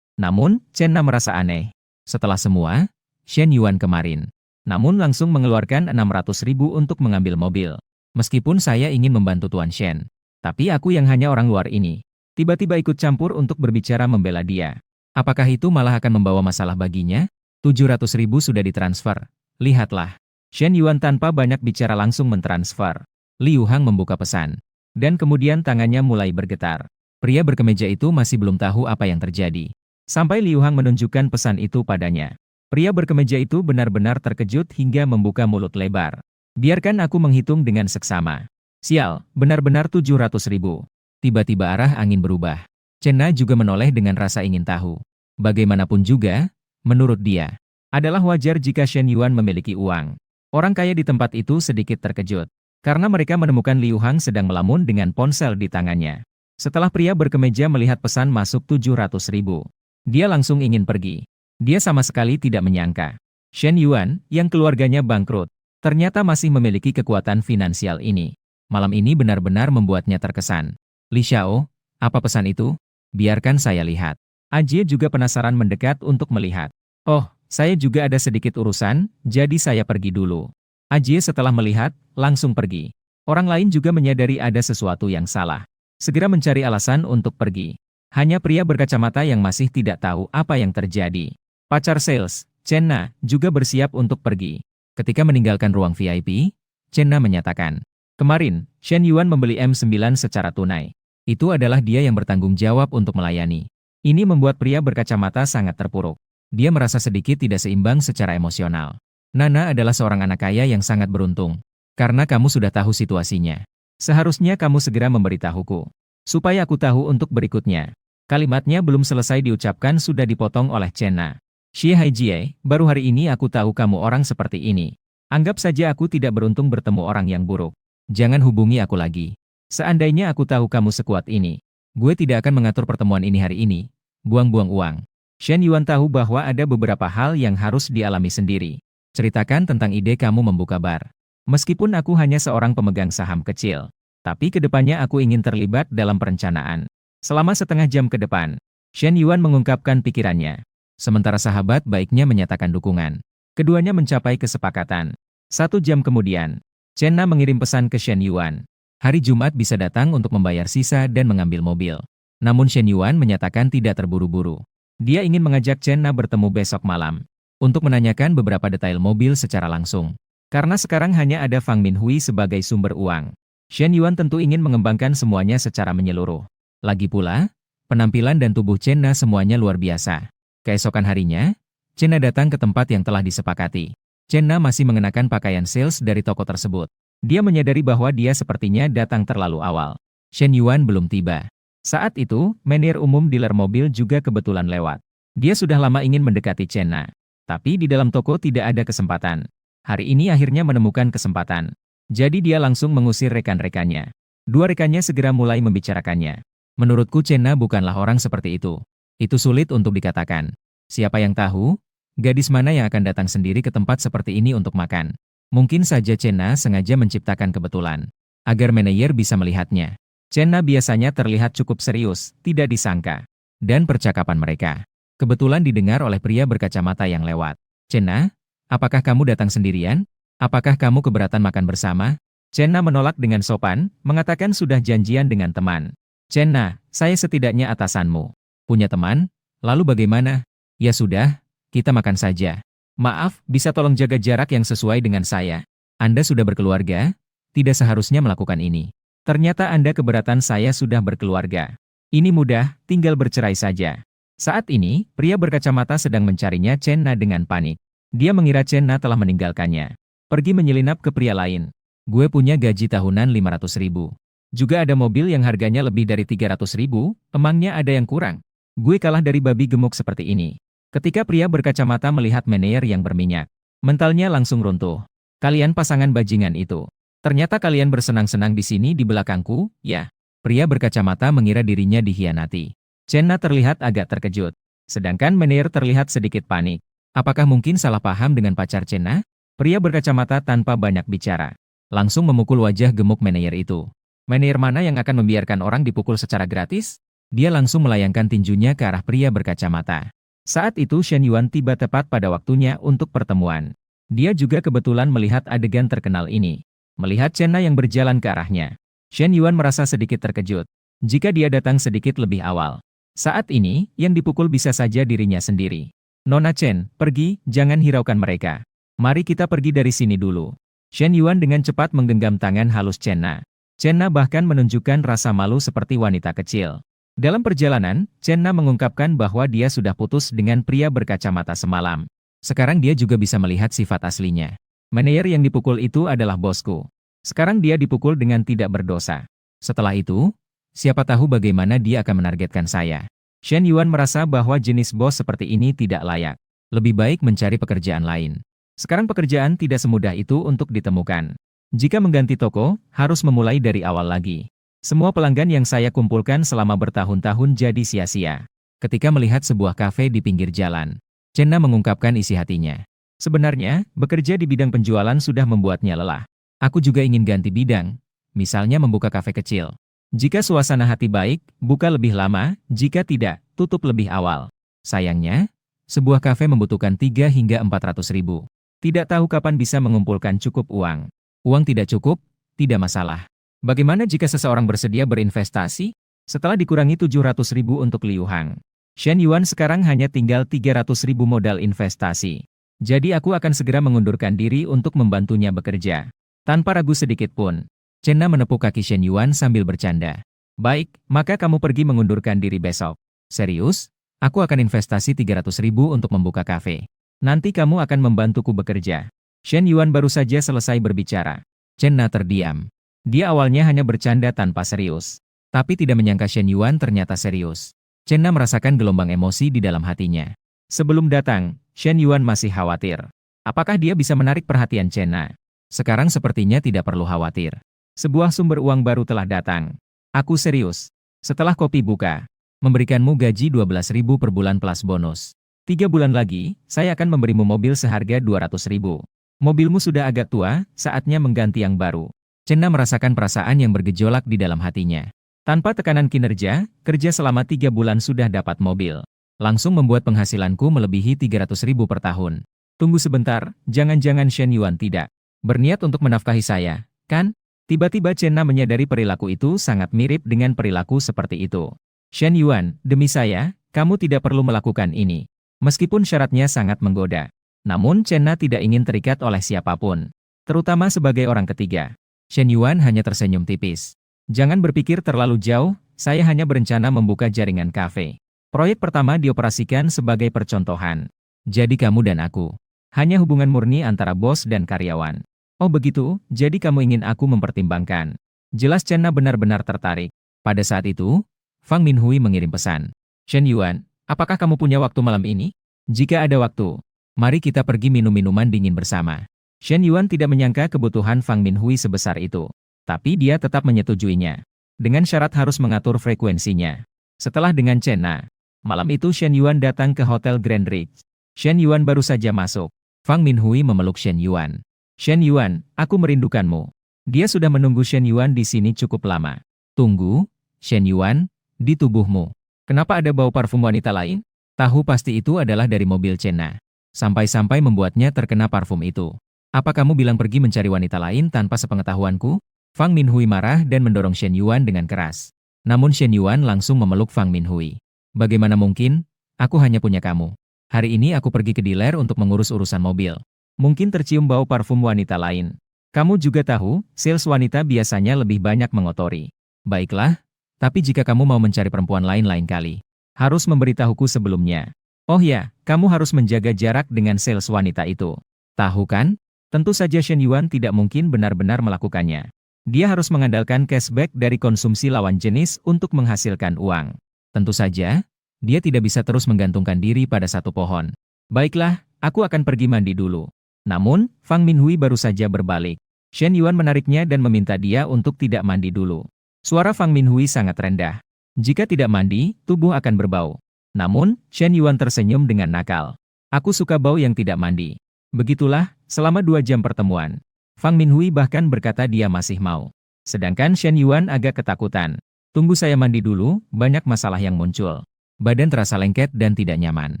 Namun, Chen Na merasa aneh. Setelah semua, Shen Yuan kemarin. Namun langsung mengeluarkan 600.000 untuk mengambil mobil. Meskipun saya ingin membantu Tuan Shen. Tapi aku yang hanya orang luar ini. Tiba-tiba ikut campur untuk berbicara membela dia. Apakah itu malah akan membawa masalah baginya? 700.000 sudah ditransfer. Lihatlah. Shen Yuan tanpa banyak bicara langsung mentransfer. Liu Hang membuka pesan. Dan kemudian tangannya mulai bergetar. Pria berkemeja itu masih belum tahu apa yang terjadi. Sampai Liu Hang menunjukkan pesan itu padanya. Pria berkemeja itu benar-benar terkejut hingga membuka mulut lebar. Biarkan aku menghitung dengan seksama. Sial, benar-benar 700.000. Tiba-tiba arah angin berubah. Chen Na juga menoleh dengan rasa ingin tahu. Bagaimanapun juga, menurut dia, adalah wajar jika Shen Yuan memiliki uang. Orang kaya di tempat itu sedikit terkejut. Karena mereka menemukan Liu Hang sedang melamun dengan ponsel di tangannya. Setelah pria berkemeja melihat pesan masuk 700.000. Dia langsung ingin pergi. Dia sama sekali tidak menyangka. Shen Yuan, yang keluarganya bangkrut, Ternyata masih memiliki kekuatan finansial ini. Malam ini benar-benar membuatnya terkesan. Li Xiao, apa pesan itu? Biarkan saya lihat. Ajie juga penasaran mendekat untuk melihat. Oh, saya juga ada sedikit urusan, jadi saya pergi dulu. Ajie setelah melihat, langsung pergi. Orang lain juga menyadari ada sesuatu yang salah. Segera mencari alasan untuk pergi. Hanya pria berkacamata yang masih tidak tahu apa yang terjadi. Pacar sales, Chen Na, juga bersiap untuk pergi. Ketika meninggalkan ruang VIP, Chen Na menyatakan, kemarin, Shen Yuan membeli M9 secara tunai. Itu adalah dia yang bertanggung jawab untuk melayani. Ini membuat pria berkacamata sangat terpuruk. Dia merasa sedikit tidak seimbang secara emosional. Nana adalah seorang anak kaya yang sangat beruntung. Karena kamu sudah tahu situasinya. Seharusnya kamu segera memberitahuku. Supaya aku tahu untuk berikutnya. Kalimatnya belum selesai diucapkan sudah dipotong oleh Chen Na. Xie Haijie, baru hari ini aku tahu kamu orang seperti ini. Anggap saja aku tidak beruntung bertemu orang yang buruk. Jangan hubungi aku lagi. Seandainya aku tahu kamu sekuat ini, gue tidak akan mengatur pertemuan ini hari ini. Buang-buang uang. Shen Yuan tahu bahwa ada beberapa hal yang harus dialami sendiri. Ceritakan tentang ide kamu membuka bar. Meskipun aku hanya seorang pemegang saham kecil, tapi kedepannya aku ingin terlibat dalam perencanaan. Selama setengah jam ke depan, Shen Yuan mengungkapkan pikirannya. Sementara sahabat baiknya menyatakan dukungan. Keduanya mencapai kesepakatan. 1 jam kemudian, Chen Na mengirim pesan ke Shen Yuan. Hari Jumat bisa datang untuk membayar sisa dan mengambil mobil. Namun Shen Yuan menyatakan tidak terburu-buru. Dia ingin mengajak Chen Na bertemu besok malam. Untuk menanyakan beberapa detail mobil secara langsung. Karena sekarang hanya ada Fang Minhui sebagai sumber uang. Shen Yuan tentu ingin mengembangkan semuanya secara menyeluruh. Lagi pula, penampilan dan tubuh Chen Na semuanya luar biasa. Keesokan harinya, Chen Na datang ke tempat yang telah disepakati. Chen Na masih mengenakan pakaian sales dari toko tersebut. Dia menyadari bahwa dia sepertinya datang terlalu awal. Shen Yuan belum tiba. Saat itu, menir umum dealer mobil juga kebetulan lewat. Dia sudah lama ingin mendekati Chen Na. Tapi di dalam toko tidak ada kesempatan. Hari ini akhirnya menemukan kesempatan. Jadi dia langsung mengusir rekan-rekannya. 2 rekannya segera mulai membicarakannya. Menurutku Chen Na bukanlah orang seperti itu. Itu sulit untuk dikatakan. Siapa yang tahu? Gadis mana yang akan datang sendiri ke tempat seperti ini untuk makan? Mungkin saja Chen Na sengaja menciptakan kebetulan, agar manajer bisa melihatnya. Chen Na biasanya terlihat cukup serius, tidak disangka. Dan percakapan mereka kebetulan didengar oleh pria berkacamata yang lewat. Chen Na, apakah kamu datang sendirian? Apakah kamu keberatan makan bersama? Chen Na menolak dengan sopan, mengatakan sudah janjian dengan teman. Chen Na, saya setidaknya atasanmu. Punya teman? Lalu bagaimana? Ya sudah, kita makan saja. Maaf, bisa tolong jaga jarak yang sesuai dengan saya. Anda sudah berkeluarga? Tidak seharusnya melakukan ini. Ternyata Anda keberatan saya sudah berkeluarga. Ini mudah, tinggal bercerai saja. Saat ini, pria berkacamata sedang mencarinya Chen Na dengan panik. Dia mengira Chen Na telah meninggalkannya. Pergi menyelinap ke pria lain. Gue punya gaji tahunan 500.000. Juga ada mobil yang harganya lebih dari 300.000, emangnya ada yang kurang? Gue kalah dari babi gemuk seperti ini. Ketika pria berkacamata melihat manajer yang berminyak, mentalnya langsung runtuh. Kalian pasangan bajingan itu. Ternyata kalian bersenang-senang di sini di belakangku, ya. Pria berkacamata mengira dirinya dikhianati. Chen Na terlihat agak terkejut. Sedangkan manajer terlihat sedikit panik. Apakah mungkin salah paham dengan pacar Chen Na? Pria berkacamata tanpa banyak bicara. Langsung memukul wajah gemuk manajer itu. Manajer mana yang akan membiarkan orang dipukul secara gratis? Dia langsung melayangkan tinjunya ke arah pria berkacamata. Saat itu Shen Yuan tiba tepat pada waktunya untuk pertemuan. Dia juga kebetulan melihat adegan terkenal ini. Melihat Chen Na yang berjalan ke arahnya. Shen Yuan merasa sedikit terkejut. Jika dia datang sedikit lebih awal. Saat ini, yang dipukul bisa saja dirinya sendiri. Nona Chen, pergi, jangan hiraukan mereka. Mari kita pergi dari sini dulu. Shen Yuan dengan cepat menggenggam tangan halus Chen Na. Chen Na bahkan menunjukkan rasa malu seperti wanita kecil. Dalam perjalanan, Chen Na mengungkapkan bahwa dia sudah putus dengan pria berkacamata semalam. Sekarang dia juga bisa melihat sifat aslinya. Manajer yang dipukul itu adalah bosku. Sekarang dia dipukul dengan tidak berdosa. Setelah itu, siapa tahu bagaimana dia akan menargetkan saya. Shen Yuan merasa bahwa jenis bos seperti ini tidak layak. Lebih baik mencari pekerjaan lain. Sekarang pekerjaan tidak semudah itu untuk ditemukan. Jika mengganti toko, harus memulai dari awal lagi. Semua pelanggan yang saya kumpulkan selama bertahun-tahun jadi sia-sia. Ketika melihat sebuah kafe di pinggir jalan, Chen Na mengungkapkan isi hatinya. Sebenarnya, bekerja di bidang penjualan sudah membuatnya lelah. Aku juga ingin ganti bidang, misalnya membuka kafe kecil. Jika suasana hati baik, buka lebih lama, jika tidak, tutup lebih awal. Sayangnya, sebuah kafe membutuhkan 3 hingga 400 ribu. Tidak tahu kapan bisa mengumpulkan cukup uang. Uang tidak cukup, tidak masalah. Bagaimana jika seseorang bersedia berinvestasi? Setelah dikurangi 700 ribu untuk Liu Hang, Shen Yuan sekarang hanya tinggal 300 ribu modal investasi. Jadi aku akan segera mengundurkan diri untuk membantunya bekerja. Tanpa ragu sedikit pun, Chen Na menepuk kaki Shen Yuan sambil bercanda. Baik, maka kamu pergi mengundurkan diri besok. Serius? Aku akan investasi 300 ribu untuk membuka kafe. Nanti kamu akan membantuku bekerja. Shen Yuan baru saja selesai berbicara. Chen Na terdiam. Dia awalnya hanya bercanda tanpa serius. Tapi tidak menyangka Shen Yuan ternyata serius. Chen Na merasakan gelombang emosi di dalam hatinya. Sebelum datang, Shen Yuan masih khawatir. Apakah dia bisa menarik perhatian Chen Na? Sekarang sepertinya tidak perlu khawatir. Sebuah sumber uang baru telah datang. Aku serius. Setelah kopi buka, memberikanmu gaji 12 ribu per bulan plus bonus. 3 bulan lagi, saya akan memberimu mobil seharga 200 ribu. Mobilmu sudah agak tua, saatnya mengganti yang baru. Chen Na merasakan perasaan yang bergejolak di dalam hatinya. Tanpa tekanan kinerja, kerja selama 3 bulan sudah dapat mobil. Langsung membuat penghasilanku melebihi 300 ribu per tahun. Tunggu sebentar, jangan-jangan Shen Yuan tidak berniat untuk menafkahi saya, kan? Tiba-tiba Chen Na menyadari perilaku itu sangat mirip dengan perilaku seperti itu. Shen Yuan, demi saya, kamu tidak perlu melakukan ini. Meskipun syaratnya sangat menggoda. Namun Chen Na tidak ingin terikat oleh siapapun. Terutama sebagai orang ketiga. Shen Yuan hanya tersenyum tipis. Jangan berpikir terlalu jauh, saya hanya berencana membuka jaringan kafe. Proyek pertama dioperasikan sebagai percontohan. Jadi kamu dan aku. Hanya hubungan murni antara bos dan karyawan. Oh begitu, jadi kamu ingin aku mempertimbangkan. Jelas Chen Na benar-benar tertarik. Pada saat itu, Fang Minhui mengirim pesan. Shen Yuan, apakah kamu punya waktu malam ini? Jika ada waktu, mari kita pergi minum minuman dingin bersama. Shen Yuan tidak menyangka kebutuhan Fang Minhui sebesar itu. Tapi dia tetap menyetujuinya. Dengan syarat harus mengatur frekuensinya. Setelah dengan Chen Na, malam itu Shen Yuan datang ke Hotel Grand Ridge. Shen Yuan baru saja masuk. Fang Minhui memeluk Shen Yuan. Shen Yuan, aku merindukanmu. Dia sudah menunggu Shen Yuan di sini cukup lama. Tunggu, Shen Yuan, di tubuhmu. Kenapa ada bau parfum wanita lain? Tahu pasti itu adalah dari mobil Chen Na. Sampai-sampai membuatnya terkena parfum itu. Apa kamu bilang pergi mencari wanita lain tanpa sepengetahuanku? Fang Minhui marah dan mendorong Shen Yuan dengan keras. Namun Shen Yuan langsung memeluk Fang Minhui. Bagaimana mungkin? Aku hanya punya kamu. Hari ini aku pergi ke dealer untuk mengurus urusan mobil. Mungkin tercium bau parfum wanita lain. Kamu juga tahu, sales wanita biasanya lebih banyak mengotori. Baiklah, tapi jika kamu mau mencari perempuan lain lain kali, harus memberitahuku sebelumnya. Oh ya, kamu harus menjaga jarak dengan sales wanita itu. Tahu kan? Tentu saja Shen Yuan tidak mungkin benar-benar melakukannya. Dia harus mengandalkan cashback dari konsumsi lawan jenis untuk menghasilkan uang. Tentu saja, dia tidak bisa terus menggantungkan diri pada satu pohon. Baiklah, aku akan pergi mandi dulu. Namun, Fang Minhui baru saja berbalik. Shen Yuan menariknya dan meminta dia untuk tidak mandi dulu. Suara Fang Minhui sangat rendah. Jika tidak mandi, tubuh akan berbau. Namun, Shen Yuan tersenyum dengan nakal. Aku suka bau yang tidak mandi. Begitulah, selama 2 jam pertemuan. Fang Minhui bahkan berkata dia masih mau. Sedangkan Shen Yuan agak ketakutan. Tunggu saya mandi dulu, banyak masalah yang muncul. Badan terasa lengket dan tidak nyaman.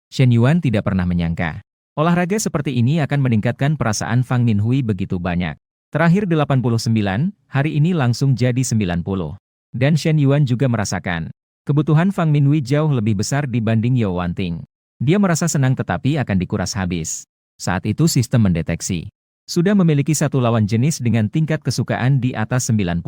Shen Yuan tidak pernah menyangka. Olahraga seperti ini akan meningkatkan perasaan Fang Minhui begitu banyak. Terakhir 89, hari ini langsung jadi 90. Dan Shen Yuan juga merasakan. Kebutuhan Fang Minhui jauh lebih besar dibanding Yao Wanting. Dia merasa senang tetapi akan dikuras habis. Saat itu sistem mendeteksi. Sudah memiliki satu lawan jenis dengan tingkat kesukaan di atas 90.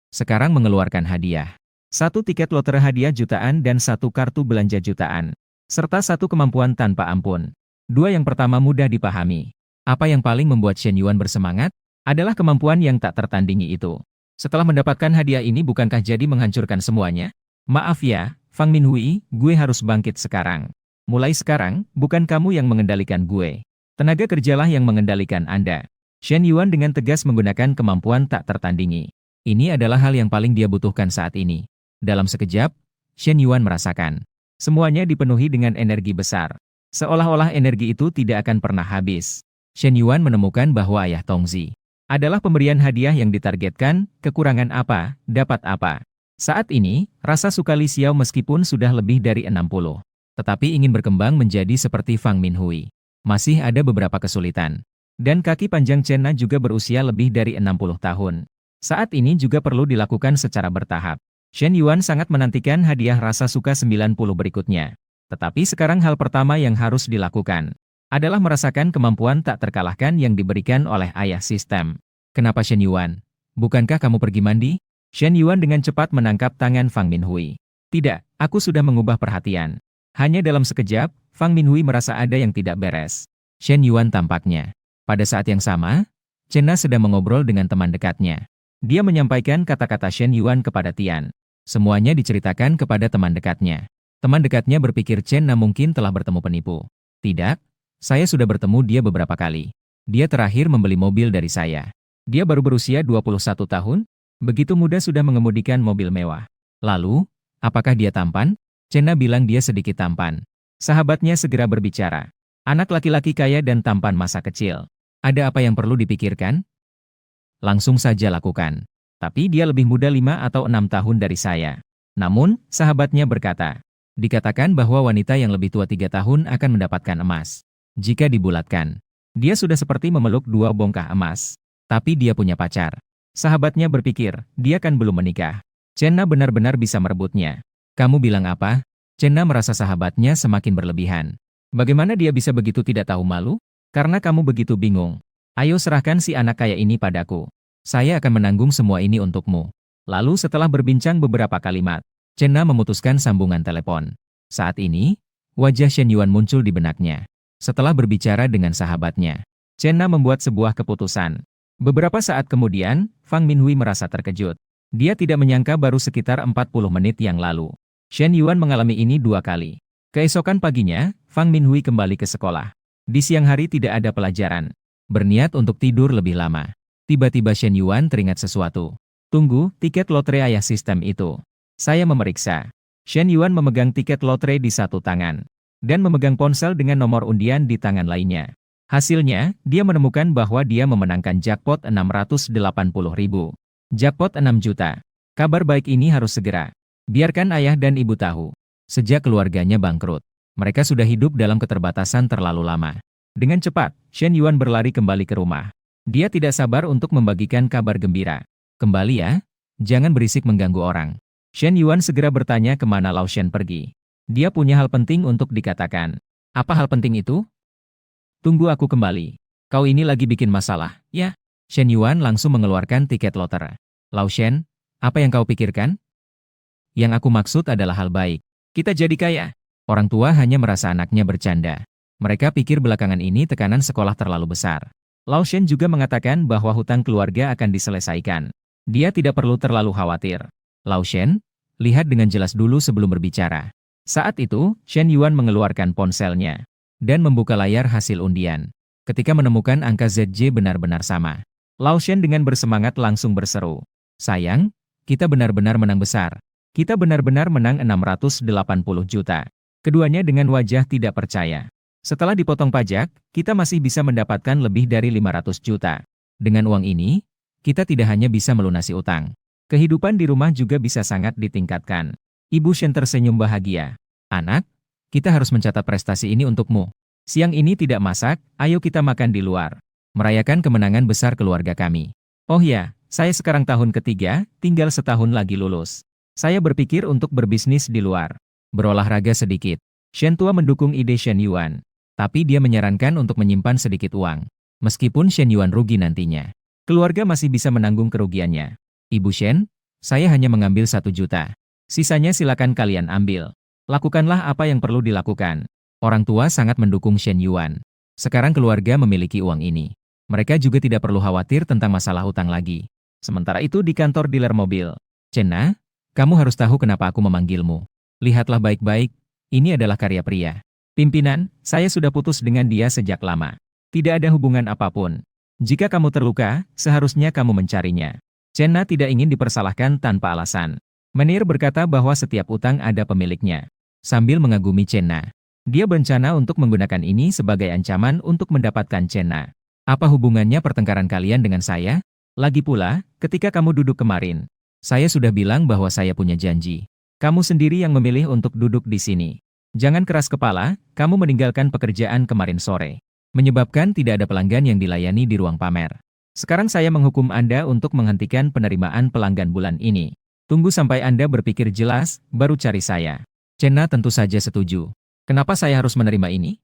Sekarang mengeluarkan hadiah. 1 tiket lotre hadiah jutaan dan 1 kartu belanja jutaan. Serta 1 kemampuan tanpa ampun. 2 yang pertama mudah dipahami. Apa yang paling membuat Shen Yuan bersemangat? Adalah kemampuan yang tak tertandingi itu. Setelah mendapatkan hadiah ini bukankah jadi menghancurkan semuanya? Maaf ya, Fang Minhui, gue harus bangkit sekarang. Mulai sekarang, bukan kamu yang mengendalikan gue. Tenaga kerjalah yang mengendalikan Anda. Shen Yuan dengan tegas menggunakan kemampuan tak tertandingi. Ini adalah hal yang paling dia butuhkan saat ini. Dalam sekejap, Shen Yuan merasakan. Semuanya dipenuhi dengan energi besar. Seolah-olah energi itu tidak akan pernah habis. Shen Yuan menemukan bahwa ayah Tongzi adalah pemberian hadiah yang ditargetkan, kekurangan apa, dapat apa. Saat ini, rasa suka Li Xiao meskipun sudah lebih dari 60. Tetapi ingin berkembang menjadi seperti Fang Minhui. Masih ada beberapa kesulitan. Dan kaki panjang Chen Na juga berusia lebih dari 60 tahun. Saat ini juga perlu dilakukan secara bertahap. Shen Yuan sangat menantikan hadiah rasa suka 90 berikutnya. Tetapi sekarang hal pertama yang harus dilakukan adalah merasakan kemampuan tak terkalahkan yang diberikan oleh ayah sistem. Kenapa Shen Yuan? Bukankah kamu pergi mandi? Shen Yuan dengan cepat menangkap tangan Fang Minhui. Tidak, aku sudah mengubah perhatian. Hanya dalam sekejap, Fang Minhui merasa ada yang tidak beres. Shen Yuan tampaknya. Pada saat yang sama, Chen Na sedang mengobrol dengan teman dekatnya. Dia menyampaikan kata-kata Shen Yuan kepada Tian. Semuanya diceritakan kepada teman dekatnya. Teman dekatnya berpikir Chen Na mungkin telah bertemu penipu. Tidak, saya sudah bertemu dia beberapa kali. Dia terakhir membeli mobil dari saya. Dia baru berusia 21 tahun, begitu muda sudah mengemudikan mobil mewah. Lalu, apakah dia tampan? Chen Na bilang dia sedikit tampan. Sahabatnya segera berbicara. Anak laki-laki kaya dan tampan masa kecil. Ada apa yang perlu dipikirkan? Langsung saja lakukan. Tapi dia lebih muda 5 atau 6 tahun dari saya. Namun, sahabatnya berkata, dikatakan bahwa wanita yang lebih tua 3 tahun akan mendapatkan emas. Jika dibulatkan, dia sudah seperti memeluk 2 bongkah emas. Tapi dia punya pacar. Sahabatnya berpikir, dia kan belum menikah. Chen Na benar-benar bisa merebutnya. Kamu bilang apa? Chen Na merasa sahabatnya semakin berlebihan. Bagaimana dia bisa begitu tidak tahu malu? Karena kamu begitu bingung. Ayo serahkan si anak kaya ini padaku. Saya akan menanggung semua ini untukmu. Lalu setelah berbincang beberapa kalimat, Chen Na memutuskan sambungan telepon. Saat ini, wajah Shen Yuan muncul di benaknya. Setelah berbicara dengan sahabatnya, Chen Na membuat sebuah keputusan. Beberapa saat kemudian, Fang Minhui merasa terkejut. Dia tidak menyangka baru sekitar 40 menit yang lalu. Shen Yuan mengalami ini 2 kali. Keesokan paginya, Fang Minhui kembali ke sekolah. Di siang hari tidak ada pelajaran. Berniat untuk tidur lebih lama. Tiba-tiba Shen Yuan teringat sesuatu. Tunggu, tiket lotre ayah sistem itu. Saya memeriksa. Shen Yuan memegang tiket lotre di satu tangan. Dan memegang ponsel dengan nomor undian di tangan lainnya. Hasilnya, dia menemukan bahwa dia memenangkan jackpot 680.000. Jackpot 6 juta. Kabar baik ini harus segera. Biarkan ayah dan ibu tahu. Sejak keluarganya bangkrut, mereka sudah hidup dalam keterbatasan terlalu lama. Dengan cepat, Shen Yuan berlari kembali ke rumah. Dia tidak sabar untuk membagikan kabar gembira. Kembali ya, jangan berisik mengganggu orang. Shen Yuan segera bertanya kemana Lao Shen pergi. Dia punya hal penting untuk dikatakan. Apa hal penting itu? Tunggu aku kembali. Kau ini lagi bikin masalah, ya? Shen Yuan langsung mengeluarkan tiket lotre. Lao Shen, apa yang kau pikirkan? Yang aku maksud adalah hal baik. Kita jadi kaya. Orang tua hanya merasa anaknya bercanda. Mereka pikir belakangan ini tekanan sekolah terlalu besar. Lao Shen juga mengatakan bahwa hutang keluarga akan diselesaikan. Dia tidak perlu terlalu khawatir. Lao Shen, lihat dengan jelas dulu sebelum berbicara. Saat itu, Shen Yuan mengeluarkan ponselnya dan membuka layar hasil undian. Ketika menemukan angka ZJ benar-benar sama, Lao Shen dengan bersemangat langsung berseru. Sayang, kita benar-benar menang besar. Kita benar-benar menang 680 juta. Keduanya dengan wajah tidak percaya. Setelah dipotong pajak, kita masih bisa mendapatkan lebih dari 500 juta. Dengan uang ini, kita tidak hanya bisa melunasi utang. Kehidupan di rumah juga bisa sangat ditingkatkan. Ibu Shen tersenyum bahagia. Anak, kita harus mencatat prestasi ini untukmu. Siang ini tidak masak, ayo kita makan di luar. Merayakan kemenangan besar keluarga kami. Oh ya, saya sekarang tahun ketiga, tinggal setahun lagi lulus. Saya berpikir untuk berbisnis di luar. Berolahraga sedikit. Shen tua mendukung ide Shen Yuan. Tapi dia menyarankan untuk menyimpan sedikit uang. Meskipun Shen Yuan rugi nantinya, keluarga masih bisa menanggung kerugiannya. Ibu Shen, saya hanya mengambil 1 juta. Sisanya silakan kalian ambil. Lakukanlah apa yang perlu dilakukan. Orang tua sangat mendukung Shen Yuan. Sekarang keluarga memiliki uang ini. Mereka juga tidak perlu khawatir tentang masalah hutang lagi. Sementara itu di kantor dealer mobil. Chen Na, kamu harus tahu kenapa aku memanggilmu. Lihatlah baik-baik, ini adalah karya pria. Pimpinan, saya sudah putus dengan dia sejak lama. Tidak ada hubungan apapun. Jika kamu terluka, seharusnya kamu mencarinya. Chen Na tidak ingin dipersalahkan tanpa alasan. Menir berkata bahwa setiap utang ada pemiliknya. Sambil mengagumi Chen Na. Dia berencana untuk menggunakan ini sebagai ancaman untuk mendapatkan Chenna. Apa hubungannya pertengkaran kalian dengan saya? Lagi pula, ketika kamu duduk kemarin, saya sudah bilang bahwa saya punya janji. Kamu sendiri yang memilih untuk duduk di sini. Jangan keras kepala, kamu meninggalkan pekerjaan kemarin sore. Menyebabkan tidak ada pelanggan yang dilayani di ruang pamer. Sekarang saya menghukum Anda untuk menghentikan penerimaan pelanggan bulan ini. Tunggu sampai Anda berpikir jelas, baru cari saya. Chenna tentu saja setuju. Kenapa saya harus menerima ini?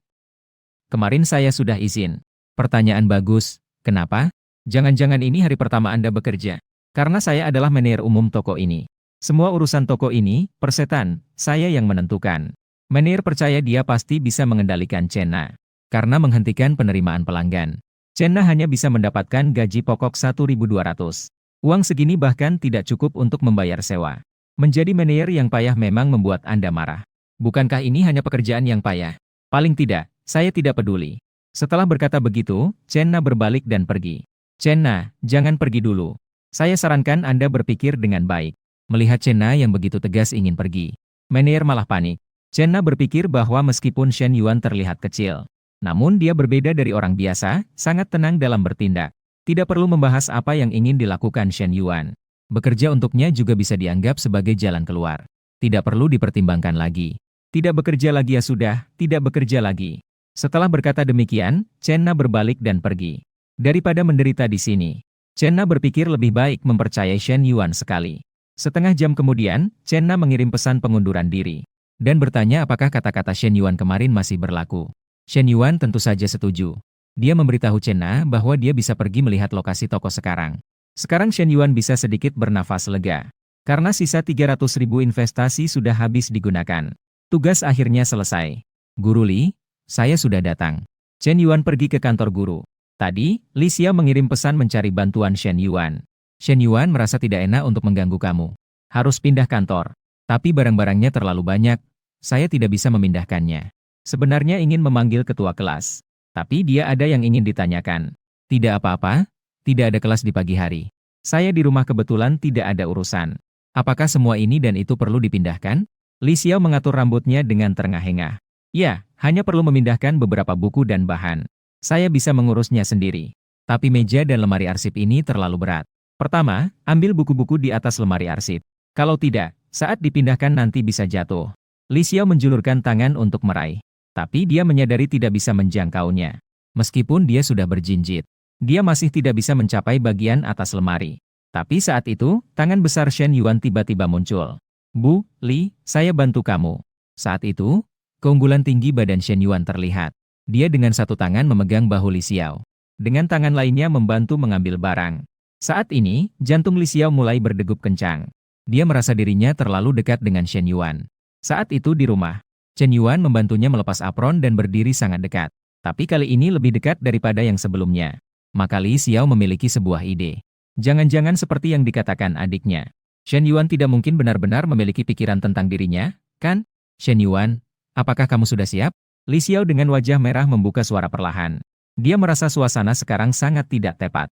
Kemarin saya sudah izin. Pertanyaan bagus, kenapa? Jangan-jangan ini hari pertama Anda bekerja. Karena saya adalah manajer umum toko ini. Semua urusan toko ini, persetan, saya yang menentukan. Manajer percaya dia pasti bisa mengendalikan Chenna. Karena menghentikan penerimaan pelanggan. Chenna hanya bisa mendapatkan gaji pokok 1.200. Uang segini bahkan tidak cukup untuk membayar sewa. Menjadi manajer yang payah memang membuat Anda marah. Bukankah ini hanya pekerjaan yang payah? Paling tidak, saya tidak peduli. Setelah berkata begitu, Chenna berbalik dan pergi. Chenna, jangan pergi dulu. Saya sarankan Anda berpikir dengan baik. Melihat Chenna yang begitu tegas ingin pergi, manajer malah panik. Chenna berpikir bahwa meskipun Shen Yuan terlihat kecil, namun dia berbeda dari orang biasa, sangat tenang dalam bertindak. Tidak perlu membahas apa yang ingin dilakukan Shen Yuan. Bekerja untuknya juga bisa dianggap sebagai jalan keluar. Tidak perlu dipertimbangkan lagi. Tidak bekerja lagi ya sudah, tidak bekerja lagi. Setelah berkata demikian, Chenna berbalik dan pergi. Daripada menderita di sini, Chenna berpikir lebih baik mempercayai Shen Yuan sekali. Setengah jam kemudian, Chenna mengirim pesan pengunduran diri. Dan bertanya apakah kata-kata Shen Yuan kemarin masih berlaku. Shen Yuan tentu saja setuju. Dia memberitahu Chenna bahwa dia bisa pergi melihat lokasi toko sekarang. Sekarang Shen Yuan bisa sedikit bernafas lega. Karena sisa 300.000 investasi sudah habis digunakan. Tugas akhirnya selesai. Guru Li, saya sudah datang. Shen Yuan pergi ke kantor guru. Tadi, Li Xiao mengirim pesan mencari bantuan Shen Yuan. Shen Yuan merasa tidak enak untuk mengganggu kamu. Harus pindah kantor. Tapi barang-barangnya terlalu banyak. Saya tidak bisa memindahkannya. Sebenarnya ingin memanggil ketua kelas. Tapi dia ada yang ingin ditanyakan. Tidak apa-apa, tidak ada kelas di pagi hari. Saya di rumah kebetulan tidak ada urusan. Apakah semua ini dan itu perlu dipindahkan? Li Xiao mengatur rambutnya dengan terengah-engah. Ya, hanya perlu memindahkan beberapa buku dan bahan. Saya bisa mengurusnya sendiri. Tapi meja dan lemari arsip ini terlalu berat. Pertama, ambil buku-buku di atas lemari arsip. Kalau tidak, saat dipindahkan nanti bisa jatuh. Li Xiao menjulurkan tangan untuk meraih. Tapi dia menyadari tidak bisa menjangkaunya. Meskipun dia sudah berjinjit, dia masih tidak bisa mencapai bagian atas lemari. Tapi saat itu, tangan besar Shen Yuan tiba-tiba muncul. Bu, Li, saya bantu kamu. Saat itu, keunggulan tinggi badan Shen Yuan terlihat. Dia dengan satu tangan memegang bahu Li Xiao. Dengan tangan lainnya membantu mengambil barang. Saat ini, jantung Li Xiao mulai berdegup kencang. Dia merasa dirinya terlalu dekat dengan Shen Yuan. Saat itu di rumah, Shen Yuan membantunya melepas apron dan berdiri sangat dekat. Tapi kali ini lebih dekat daripada yang sebelumnya. Maka Li Xiao memiliki sebuah ide. Jangan-jangan seperti yang dikatakan adiknya. Shen Yuan tidak mungkin benar-benar memiliki pikiran tentang dirinya, kan? Shen Yuan, apakah kamu sudah siap? Li Xiao dengan wajah merah membuka suara perlahan. Dia merasa suasana sekarang sangat tidak tepat.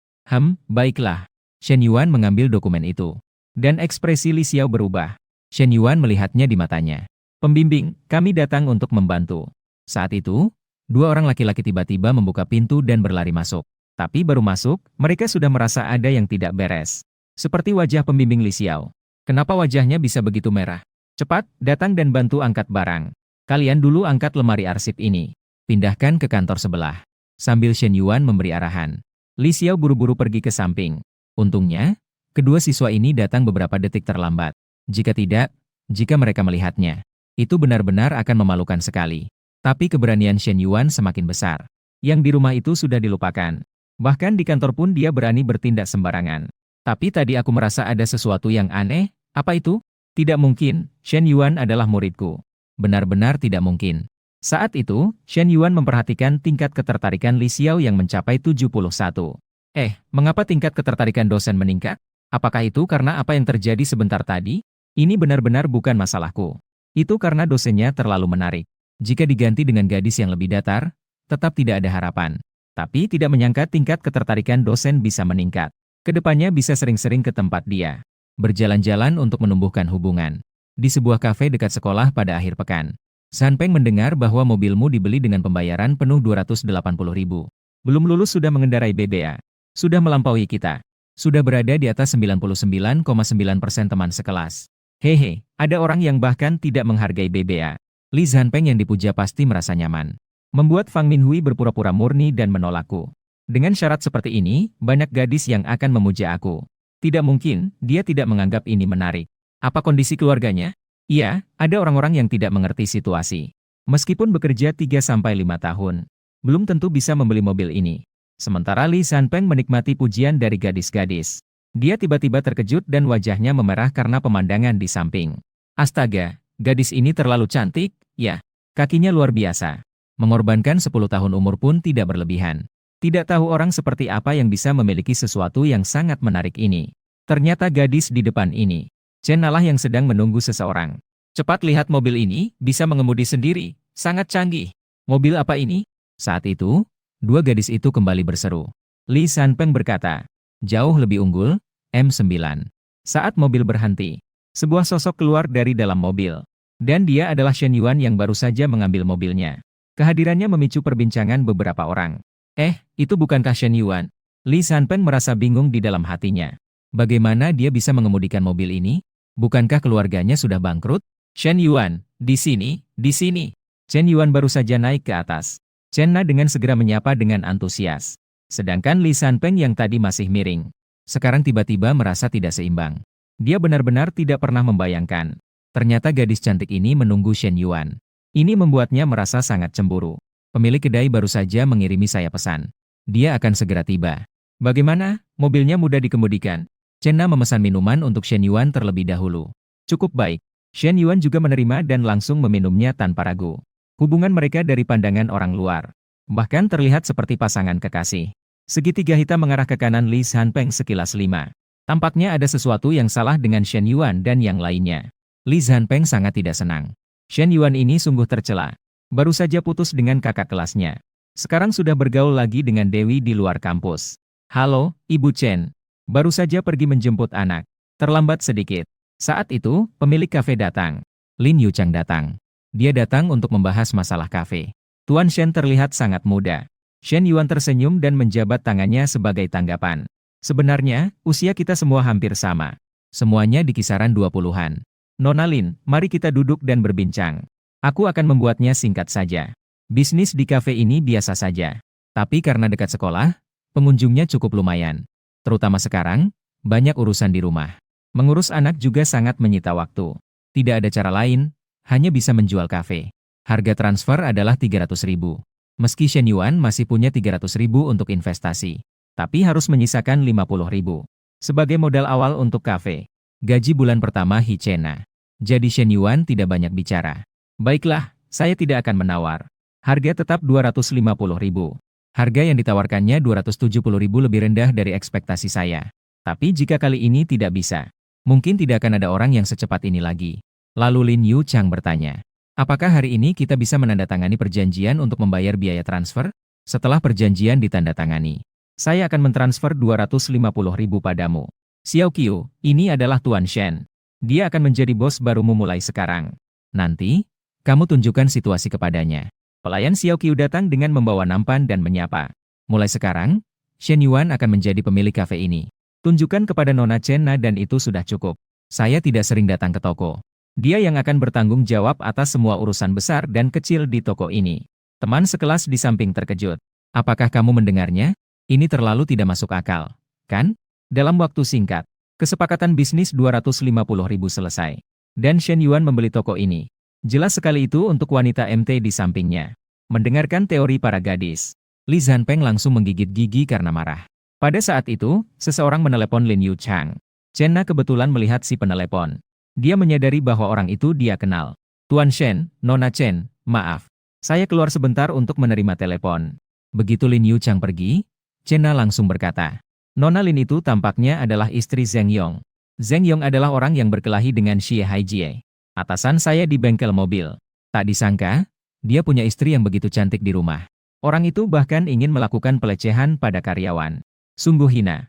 Baiklah. Shen Yuan mengambil dokumen itu. Dan ekspresi Li Xiao berubah. Shen Yuan melihatnya di matanya. Pembimbing, kami datang untuk membantu. Saat itu, dua orang laki-laki tiba-tiba membuka pintu dan berlari masuk. Tapi baru masuk, mereka sudah merasa ada yang tidak beres. Seperti wajah pembimbing Li Xiao. Kenapa wajahnya bisa begitu merah? Cepat, datang dan bantu angkat barang. Kalian dulu angkat lemari arsip ini. Pindahkan ke kantor sebelah. Sambil Shen Yuan memberi arahan. Li Xiao buru-buru pergi ke samping. Untungnya, kedua siswa ini datang beberapa detik terlambat. Jika tidak, jika mereka melihatnya, itu benar-benar akan memalukan sekali. Tapi keberanian Shen Yuan semakin besar. Yang di rumah itu sudah dilupakan. Bahkan di kantor pun dia berani bertindak sembarangan. Tapi tadi aku merasa ada sesuatu yang aneh. Apa itu? Tidak mungkin, Shen Yuan adalah muridku. Benar-benar tidak mungkin. Saat itu, Shen Yuan memperhatikan tingkat ketertarikan Li Xiao yang mencapai 71. Mengapa tingkat ketertarikan dosen meningkat? Apakah itu karena apa yang terjadi sebentar tadi? Ini benar-benar bukan masalahku. Itu karena dosennya terlalu menarik. Jika diganti dengan gadis yang lebih datar, tetap tidak ada harapan. Tapi tidak menyangka tingkat ketertarikan dosen bisa meningkat. Kedepannya bisa sering-sering ke tempat dia. Berjalan-jalan untuk menumbuhkan hubungan. Di sebuah kafe dekat sekolah pada akhir pekan. Zhan Peng mendengar bahwa mobilmu dibeli dengan pembayaran penuh 280.000. Belum lulus sudah mengendarai BBA. Sudah melampaui kita. Sudah berada di atas 99,9% teman sekelas. Hehe, ada orang yang bahkan tidak menghargai BBA. Li Zhan Peng yang dipuja pasti merasa nyaman. Membuat Fang Minhui berpura-pura murni dan menolakku. Dengan syarat seperti ini, banyak gadis yang akan memuja aku. Tidak mungkin, dia tidak menganggap ini menarik. Apa kondisi keluarganya? Iya, ada orang-orang yang tidak mengerti situasi. Meskipun bekerja 3-5 tahun, belum tentu bisa membeli mobil ini. Sementara Li Zhan Peng menikmati pujian dari gadis-gadis. Dia tiba-tiba terkejut dan wajahnya memerah karena pemandangan di samping. Astaga, gadis ini terlalu cantik, ya. Kakinya luar biasa. Mengorbankan 10 tahun umur pun tidak berlebihan. Tidak tahu orang seperti apa yang bisa memiliki sesuatu yang sangat menarik ini. Ternyata gadis di depan ini. Chen Nalah yang sedang menunggu seseorang. Cepat lihat mobil ini, bisa mengemudi sendiri. Sangat canggih. Mobil apa ini? Saat itu, dua gadis itu kembali berseru. Li Zhan Peng berkata, jauh lebih unggul, M9. Saat mobil berhenti, sebuah sosok keluar dari dalam mobil. Dan dia adalah Shen Yuan yang baru saja mengambil mobilnya. Kehadirannya memicu perbincangan beberapa orang. Itu bukankah Shen Yuan? Li Zhan Peng merasa bingung di dalam hatinya. Bagaimana dia bisa mengemudikan mobil ini? Bukankah keluarganya sudah bangkrut? Shen Yuan, di sini, di sini. Chen Yuan baru saja naik ke atas. Chen Na dengan segera menyapa dengan antusias. Sedangkan Li Zhan Peng yang tadi masih miring, sekarang tiba-tiba merasa tidak seimbang. Dia benar-benar tidak pernah membayangkan. Ternyata gadis cantik ini menunggu Shen Yuan. Ini membuatnya merasa sangat cemburu. Pemilik kedai baru saja mengirimi saya pesan. Dia akan segera tiba. Bagaimana? Mobilnya mudah dikemudikan. Chen Na memesan minuman untuk Shen Yuan terlebih dahulu. Cukup baik. Shen Yuan juga menerima dan langsung meminumnya tanpa ragu. Hubungan mereka dari pandangan orang luar. Bahkan terlihat seperti pasangan kekasih. Segitiga hitam mengarah ke kanan Li Zhan Peng sekilas 5. Tampaknya ada sesuatu yang salah dengan Shen Yuan dan yang lainnya. Li Zhan Peng sangat tidak senang. Shen Yuan ini sungguh tercela. Baru saja putus dengan kakak kelasnya. Sekarang sudah bergaul lagi dengan Dewi di luar kampus. Halo, Ibu Chen. Baru saja pergi menjemput anak. Terlambat sedikit. Saat itu, pemilik kafe datang. Lin Yuchang datang. Dia datang untuk membahas masalah kafe. Tuan Shen terlihat sangat muda. Shen Yuan tersenyum dan menjabat tangannya sebagai tanggapan. Sebenarnya, usia kita semua hampir sama. Semuanya di kisaran 20-an. Nona Lin, mari kita duduk dan berbincang. Aku akan membuatnya singkat saja. Bisnis di kafe ini biasa saja. Tapi karena dekat sekolah, pengunjungnya cukup lumayan. Terutama sekarang, banyak urusan di rumah. Mengurus anak juga sangat menyita waktu. Tidak ada cara lain, hanya bisa menjual kafe. Harga transfer adalah 300.000. Meski Shen Yuan masih punya 300.000 untuk investasi. Tapi harus menyisakan 50.000. Sebagai modal awal untuk kafe. Gaji bulan pertama Hichena. Jadi Shen Yuan tidak banyak bicara. Baiklah, saya tidak akan menawar. Harga tetap 250.000. Harga yang ditawarkannya 270.000 lebih rendah dari ekspektasi saya. Tapi jika kali ini tidak bisa, mungkin tidak akan ada orang yang secepat ini lagi. Lalu Lin Yuchang bertanya, apakah hari ini kita bisa menandatangani perjanjian untuk membayar biaya transfer? Setelah perjanjian ditandatangani, saya akan mentransfer 250.000 padamu. Xiao Qiu, ini adalah Tuan Shen. Dia akan menjadi bos barumu mulai sekarang. Nanti, kamu tunjukkan situasi kepadanya. Pelayan Xiao Qiu datang dengan membawa nampan dan menyapa. Mulai sekarang, Shen Yuan akan menjadi pemilik kafe ini. Tunjukkan kepada Nona Chen Na dan itu sudah cukup. Saya tidak sering datang ke toko. Dia yang akan bertanggung jawab atas semua urusan besar dan kecil di toko ini. Teman sekelas di samping terkejut. Apakah kamu mendengarnya? Ini terlalu tidak masuk akal, kan? Dalam waktu singkat, kesepakatan bisnis 250.000 selesai. Dan Shen Yuan membeli toko ini. Jelas sekali itu untuk wanita MT di sampingnya. Mendengarkan teori para gadis, Li Zhan Peng langsung menggigit gigi karena marah. Pada saat itu, seseorang menelepon Lin Yuchang. Chen Na kebetulan melihat si penelepon. Dia menyadari bahwa orang itu dia kenal. Tuan Shen, Nona Chen, maaf. Saya keluar sebentar untuk menerima telepon. Begitu Lin Yuchang pergi, Chen Na langsung berkata, Nona Lin itu tampaknya adalah istri Zheng Yong. Zheng Yong adalah orang yang berkelahi dengan Xie Haijie. Atasan saya di bengkel mobil. Tak disangka, dia punya istri yang begitu cantik di rumah. Orang itu bahkan ingin melakukan pelecehan pada karyawan. Sungguh hina.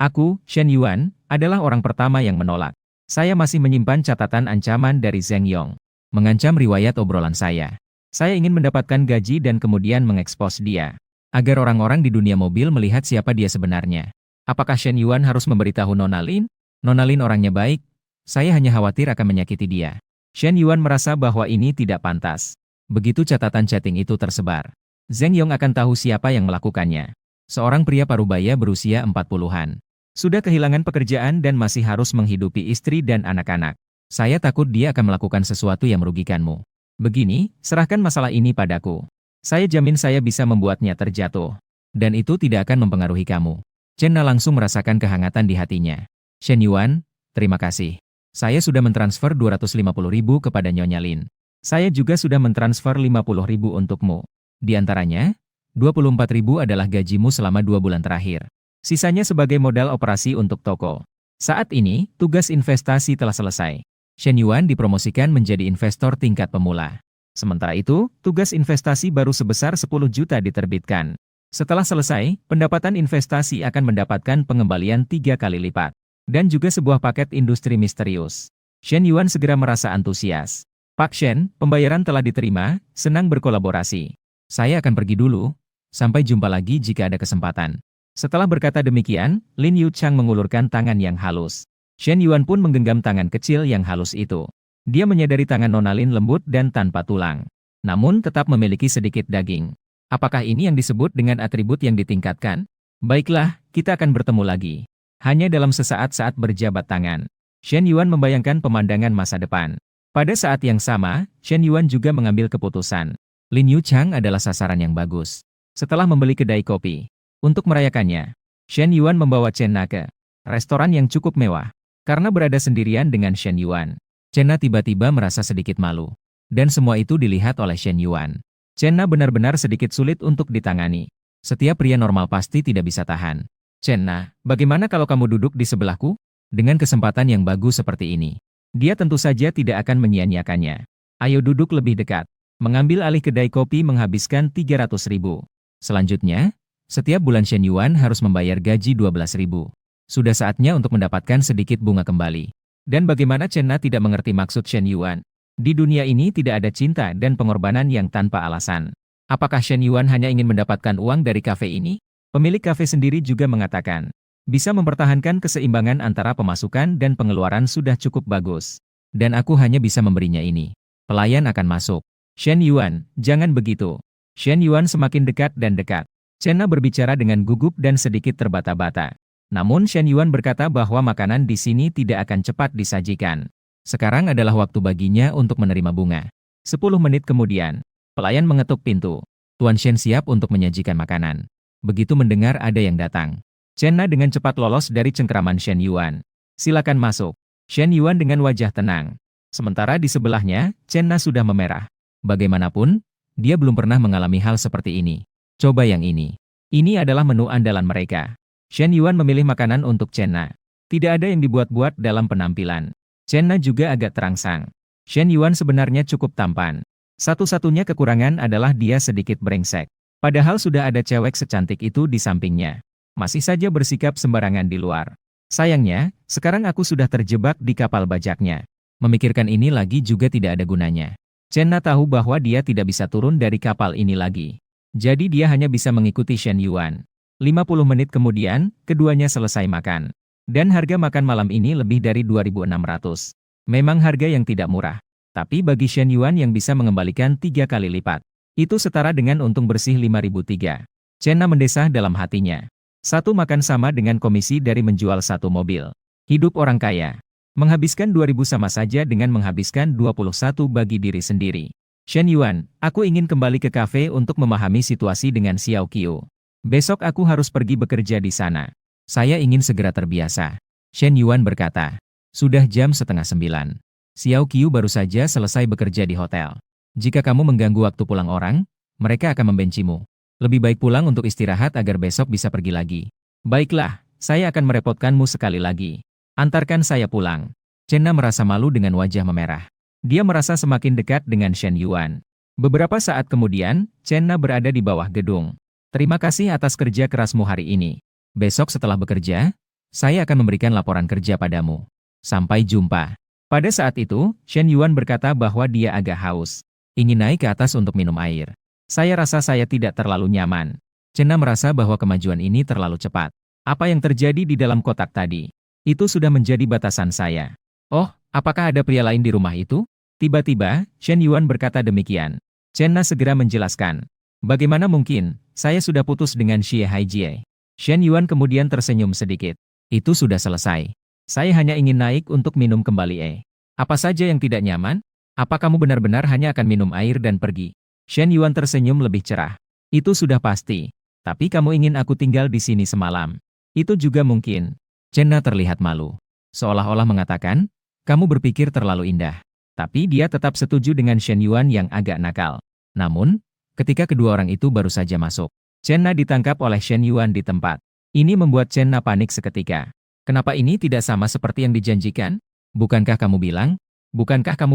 Aku, Shen Yuan, adalah orang pertama yang menolak. Saya masih menyimpan catatan ancaman dari Zheng Yong. mengancam riwayat obrolan saya. Saya ingin mendapatkan gaji dan kemudian mengekspos dia, agar orang-orang di dunia mobil melihat siapa dia sebenarnya. Apakah Shen Yuan harus memberitahu Nona Lin? Nona Lin orangnya baik, saya hanya khawatir akan menyakiti dia. Shen Yuan merasa bahwa ini tidak pantas. Begitu catatan chatting itu tersebar, Zheng Yong akan tahu siapa yang melakukannya. Seorang pria parubaya berusia 40-an. Sudah kehilangan pekerjaan dan masih harus menghidupi istri dan anak-anak. Saya takut dia akan melakukan sesuatu yang merugikanmu. Begini, serahkan masalah ini padaku. Saya jamin saya bisa membuatnya terjatuh. Dan itu tidak akan mempengaruhi kamu. Chen Na langsung merasakan kehangatan di hatinya. Shen Yuan, terima kasih. Saya sudah mentransfer 250.000 kepada Nyonya Lin. Saya juga sudah mentransfer 50.000 untukmu. Di antaranya, 24.000 adalah gajimu selama 2 bulan terakhir. Sisanya sebagai modal operasi untuk toko. Saat ini, tugas investasi telah selesai. Shen Yuan dipromosikan menjadi investor tingkat pemula. Sementara itu, tugas investasi baru sebesar 10 juta diterbitkan. Setelah selesai, pendapatan investasi akan mendapatkan pengembalian 3 kali lipat. Dan juga sebuah paket industri misterius. Shen Yuan segera merasa antusias. Pak Shen, pembayaran telah diterima, senang berkolaborasi. Saya akan pergi dulu. Sampai jumpa lagi jika ada kesempatan. Setelah berkata demikian, Lin Yu Chang mengulurkan tangan yang halus. Shen Yuan pun menggenggam tangan kecil yang halus itu. Dia menyadari tangan Nona Lin lembut dan tanpa tulang. Namun tetap memiliki sedikit daging. Apakah ini yang disebut dengan atribut yang ditingkatkan? Baiklah, kita akan bertemu lagi. Hanya dalam sesaat saat berjabat tangan. Shen Yuan membayangkan pemandangan masa depan. Pada saat yang sama, Shen Yuan juga mengambil keputusan. Lin Yu Chang adalah sasaran yang bagus. Setelah membeli kedai kopi. Untuk merayakannya, Shen Yuan membawa Chen Na ke restoran yang cukup mewah. Karena berada sendirian dengan Shen Yuan, Chen Na tiba-tiba merasa sedikit malu. Dan semua itu dilihat oleh Shen Yuan. Chen Na benar-benar sedikit sulit untuk ditangani. Setiap pria normal pasti tidak bisa tahan. Chen Na, bagaimana kalau kamu duduk di sebelahku? Dengan kesempatan yang bagus seperti ini, dia tentu saja tidak akan menyia-nyiakannya. Ayo duduk lebih dekat. Mengambil alih kedai kopi menghabiskan 300.000. Selanjutnya, setiap bulan Shen Yuan harus membayar gaji 12.000. Sudah saatnya untuk mendapatkan sedikit bunga kembali. Dan bagaimana Chen Na tidak mengerti maksud Shen Yuan? Di dunia ini tidak ada cinta dan pengorbanan yang tanpa alasan. Apakah Shen Yuan hanya ingin mendapatkan uang dari kafe ini? Pemilik kafe sendiri juga mengatakan, bisa mempertahankan keseimbangan antara pemasukan dan pengeluaran sudah cukup bagus. Dan aku hanya bisa memberinya ini. Pelayan akan masuk. Shen Yuan, jangan begitu. Shen Yuan semakin dekat dan dekat. Chen Na berbicara dengan gugup dan sedikit terbata-bata. Namun Shen Yuan berkata bahwa makanan di sini tidak akan cepat disajikan. Sekarang adalah waktu baginya untuk menerima bunga. 10 menit kemudian, pelayan mengetuk pintu. Tuan Shen siap untuk menyajikan makanan. Begitu mendengar ada yang datang, Chen Na dengan cepat lolos dari cengkraman Shen Yuan. Silakan masuk. Shen Yuan dengan wajah tenang. Sementara di sebelahnya, Chen Na sudah memerah. Bagaimanapun, dia belum pernah mengalami hal seperti ini. Coba yang ini. Ini adalah menu andalan mereka. Shen Yuan memilih makanan untuk Chen Na. Tidak ada yang dibuat-buat dalam penampilan. Chen Na juga agak terangsang. Shen Yuan sebenarnya cukup tampan. Satu-satunya kekurangan adalah dia sedikit brengsek. Padahal sudah ada cewek secantik itu di sampingnya. Masih saja bersikap sembarangan di luar. Sayangnya, sekarang aku sudah terjebak di kapal bajaknya. Memikirkan ini lagi juga tidak ada gunanya. Chen Na tahu bahwa dia tidak bisa turun dari kapal ini lagi. Jadi dia hanya bisa mengikuti Shen Yuan. 50 menit kemudian, keduanya selesai makan. Dan harga makan malam ini lebih dari 2.600. Memang harga yang tidak murah. Tapi bagi Shen Yuan yang bisa mengembalikan 3 kali lipat, itu setara dengan untung bersih 5.003. Chen Na mendesah dalam hatinya. Satu makan sama dengan komisi dari menjual satu mobil. Hidup orang kaya. Menghabiskan 2.000 sama saja dengan menghabiskan 21 bagi diri sendiri. Shen Yuan, aku ingin kembali ke kafe untuk memahami situasi dengan Xiao Qiu. Besok aku harus pergi bekerja di sana. Saya ingin segera terbiasa. Shen Yuan berkata. Sudah jam 8:30. Xiao Qiu baru saja selesai bekerja di hotel. Jika kamu mengganggu waktu pulang orang, mereka akan membencimu. Lebih baik pulang untuk istirahat agar besok bisa pergi lagi. Baiklah, saya akan merepotkanmu sekali lagi. Antarkan saya pulang. Chen Na merasa malu dengan wajah memerah. Dia merasa semakin dekat dengan Shen Yuan. Beberapa saat kemudian, Chen Na berada di bawah gedung. Terima kasih atas kerja kerasmu hari ini. Besok setelah bekerja, saya akan memberikan laporan kerja padamu. Sampai jumpa. Pada saat itu, Shen Yuan berkata bahwa dia agak haus. Ingin naik ke atas untuk minum air. Saya rasa saya tidak terlalu nyaman. Chen Na merasa bahwa kemajuan ini terlalu cepat. Apa yang terjadi di dalam kotak tadi? Itu sudah menjadi batasan saya. Oh, apakah ada pria lain di rumah itu? Tiba-tiba, Shen Yuan berkata demikian. Chen Na segera menjelaskan. Bagaimana mungkin, saya sudah putus dengan Xie Haijie. Shen Yuan kemudian tersenyum sedikit. Itu sudah selesai. Saya hanya ingin naik untuk minum kembali. Apa saja yang tidak nyaman? Apa kamu benar-benar hanya akan minum air dan pergi? Shen Yuan tersenyum lebih cerah. Itu sudah pasti. Tapi kamu ingin aku tinggal di sini semalam. Itu juga mungkin. Chen Na terlihat malu. Seolah-olah mengatakan, kamu berpikir terlalu indah. Tapi dia tetap setuju dengan Shen Yuan yang agak nakal. Namun, ketika kedua orang itu baru saja masuk, Chen Na ditangkap oleh Shen Yuan di tempat. Ini membuat Chen Na panik seketika. Kenapa ini tidak sama seperti yang dijanjikan? Bukankah kamu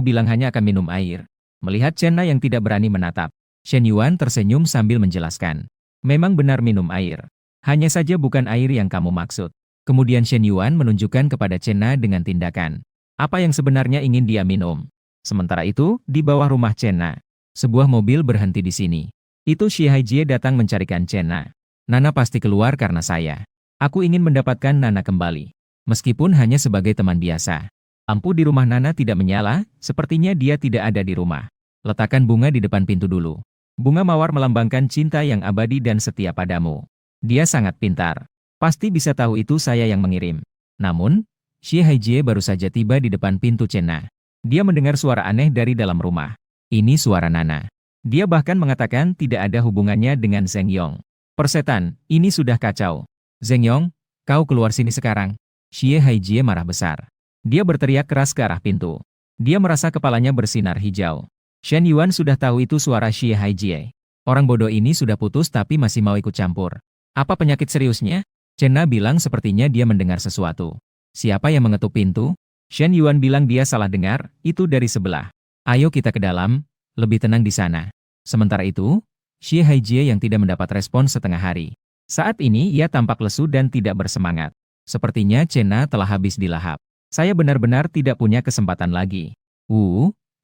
bilang hanya akan minum air? Melihat Chen Na yang tidak berani menatap, Shen Yuan tersenyum sambil menjelaskan. Memang benar minum air. Hanya saja bukan air yang kamu maksud. Kemudian Shen Yuan menunjukkan kepada Chen Na dengan tindakan. Apa yang sebenarnya ingin dia minum? Sementara itu, di bawah rumah Chen Na, sebuah mobil berhenti di sini. Itu Xie Haijie datang mencarikan Chen Na. Nana pasti keluar karena saya. Aku ingin mendapatkan Nana kembali. Meskipun hanya sebagai teman biasa. Lampu di rumah Nana tidak menyala, sepertinya dia tidak ada di rumah. Letakkan bunga di depan pintu dulu. Bunga mawar melambangkan cinta yang abadi dan setia padamu. Dia sangat pintar. Pasti bisa tahu itu saya yang mengirim. Namun, Xie Haijie baru saja tiba di depan pintu Chen Na. Dia mendengar suara aneh dari dalam rumah. Ini suara Nana. Dia bahkan mengatakan tidak ada hubungannya dengan Zheng Yong. Persetan, ini sudah kacau. Zheng Yong, kau keluar sini sekarang. Xie Haijie marah besar. Dia berteriak keras ke arah pintu. Dia merasa kepalanya bersinar hijau. Shen Yuan sudah tahu itu suara Xie Haijie. Orang bodoh ini sudah putus tapi masih mau ikut campur. Apa penyakit seriusnya? Chen Na bilang sepertinya dia mendengar sesuatu. Siapa yang mengetuk pintu? Shen Yuan bilang dia salah dengar, itu dari sebelah. Ayo kita ke dalam, lebih tenang di sana. Sementara itu, Xie Haijie yang tidak mendapat respon setengah hari. Saat ini ia tampak lesu dan tidak bersemangat. Sepertinya Chen Na telah habis dilahap. Saya benar-benar tidak punya kesempatan lagi.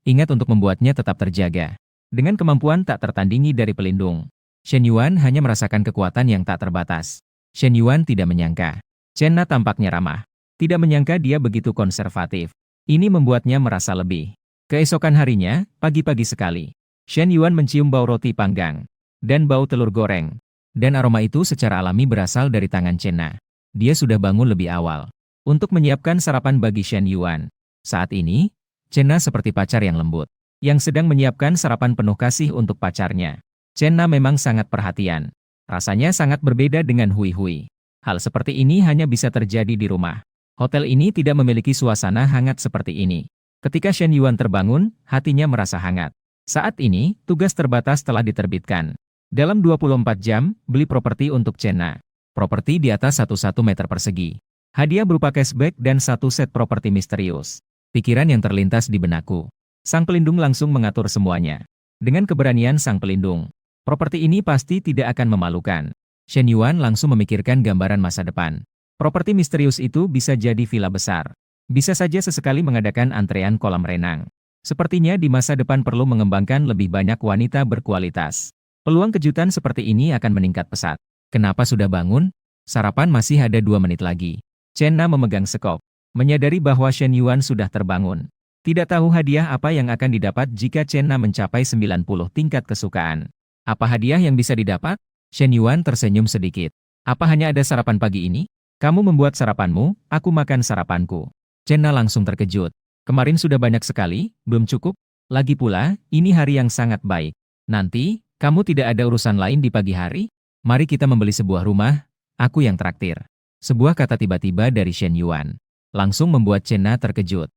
Ingat untuk membuatnya tetap terjaga. Dengan kemampuan tak tertandingi dari pelindung. Shen Yuan hanya merasakan kekuatan yang tak terbatas. Shen Yuan tidak menyangka. Chen Na tampaknya ramah. Tidak menyangka dia begitu konservatif. Ini membuatnya merasa lebih. Keesokan harinya, pagi-pagi sekali. Shen Yuan mencium bau roti panggang. Dan bau telur goreng. Dan aroma itu secara alami berasal dari tangan Chen Na. Dia sudah bangun lebih awal. Untuk menyiapkan sarapan bagi Shen Yuan. Saat ini, Chen Na seperti pacar yang lembut. Yang sedang menyiapkan sarapan penuh kasih untuk pacarnya. Chen Na memang sangat perhatian. Rasanya sangat berbeda dengan Hui Hui. Hal seperti ini hanya bisa terjadi di rumah. Hotel ini tidak memiliki suasana hangat seperti ini. Ketika Shen Yuan terbangun, hatinya merasa hangat. Saat ini, tugas terbatas telah diterbitkan. Dalam 24 jam, beli properti untuk Chen Na. Properti di atas 1 meter persegi. Hadiah berupa cashback dan 1 set properti misterius. Pikiran yang terlintas di benakku. Sang pelindung langsung mengatur semuanya. Dengan keberanian sang pelindung. Properti ini pasti tidak akan memalukan. Shen Yuan langsung memikirkan gambaran masa depan. Properti misterius itu bisa jadi villa besar. Bisa saja sesekali mengadakan antrean kolam renang. Sepertinya di masa depan perlu mengembangkan lebih banyak wanita berkualitas. Peluang kejutan seperti ini akan meningkat pesat. Kenapa sudah bangun? Sarapan masih ada 2 menit lagi. Chen Na memegang sekop. Menyadari bahwa Shen Yuan sudah terbangun. Tidak tahu hadiah apa yang akan didapat jika Chen Na mencapai 90 tingkat kesukaan. Apa hadiah yang bisa didapat? Shen Yuan tersenyum sedikit. Apa hanya ada sarapan pagi ini? Kamu membuat sarapanmu, aku makan sarapanku. Chen Na langsung terkejut. Kemarin sudah banyak sekali, belum cukup? Lagi pula, ini hari yang sangat baik. Nanti, kamu tidak ada urusan lain di pagi hari? Mari kita membeli sebuah rumah, aku yang traktir. Sebuah kata tiba-tiba dari Shen Yuan. Langsung membuat Chen Na terkejut.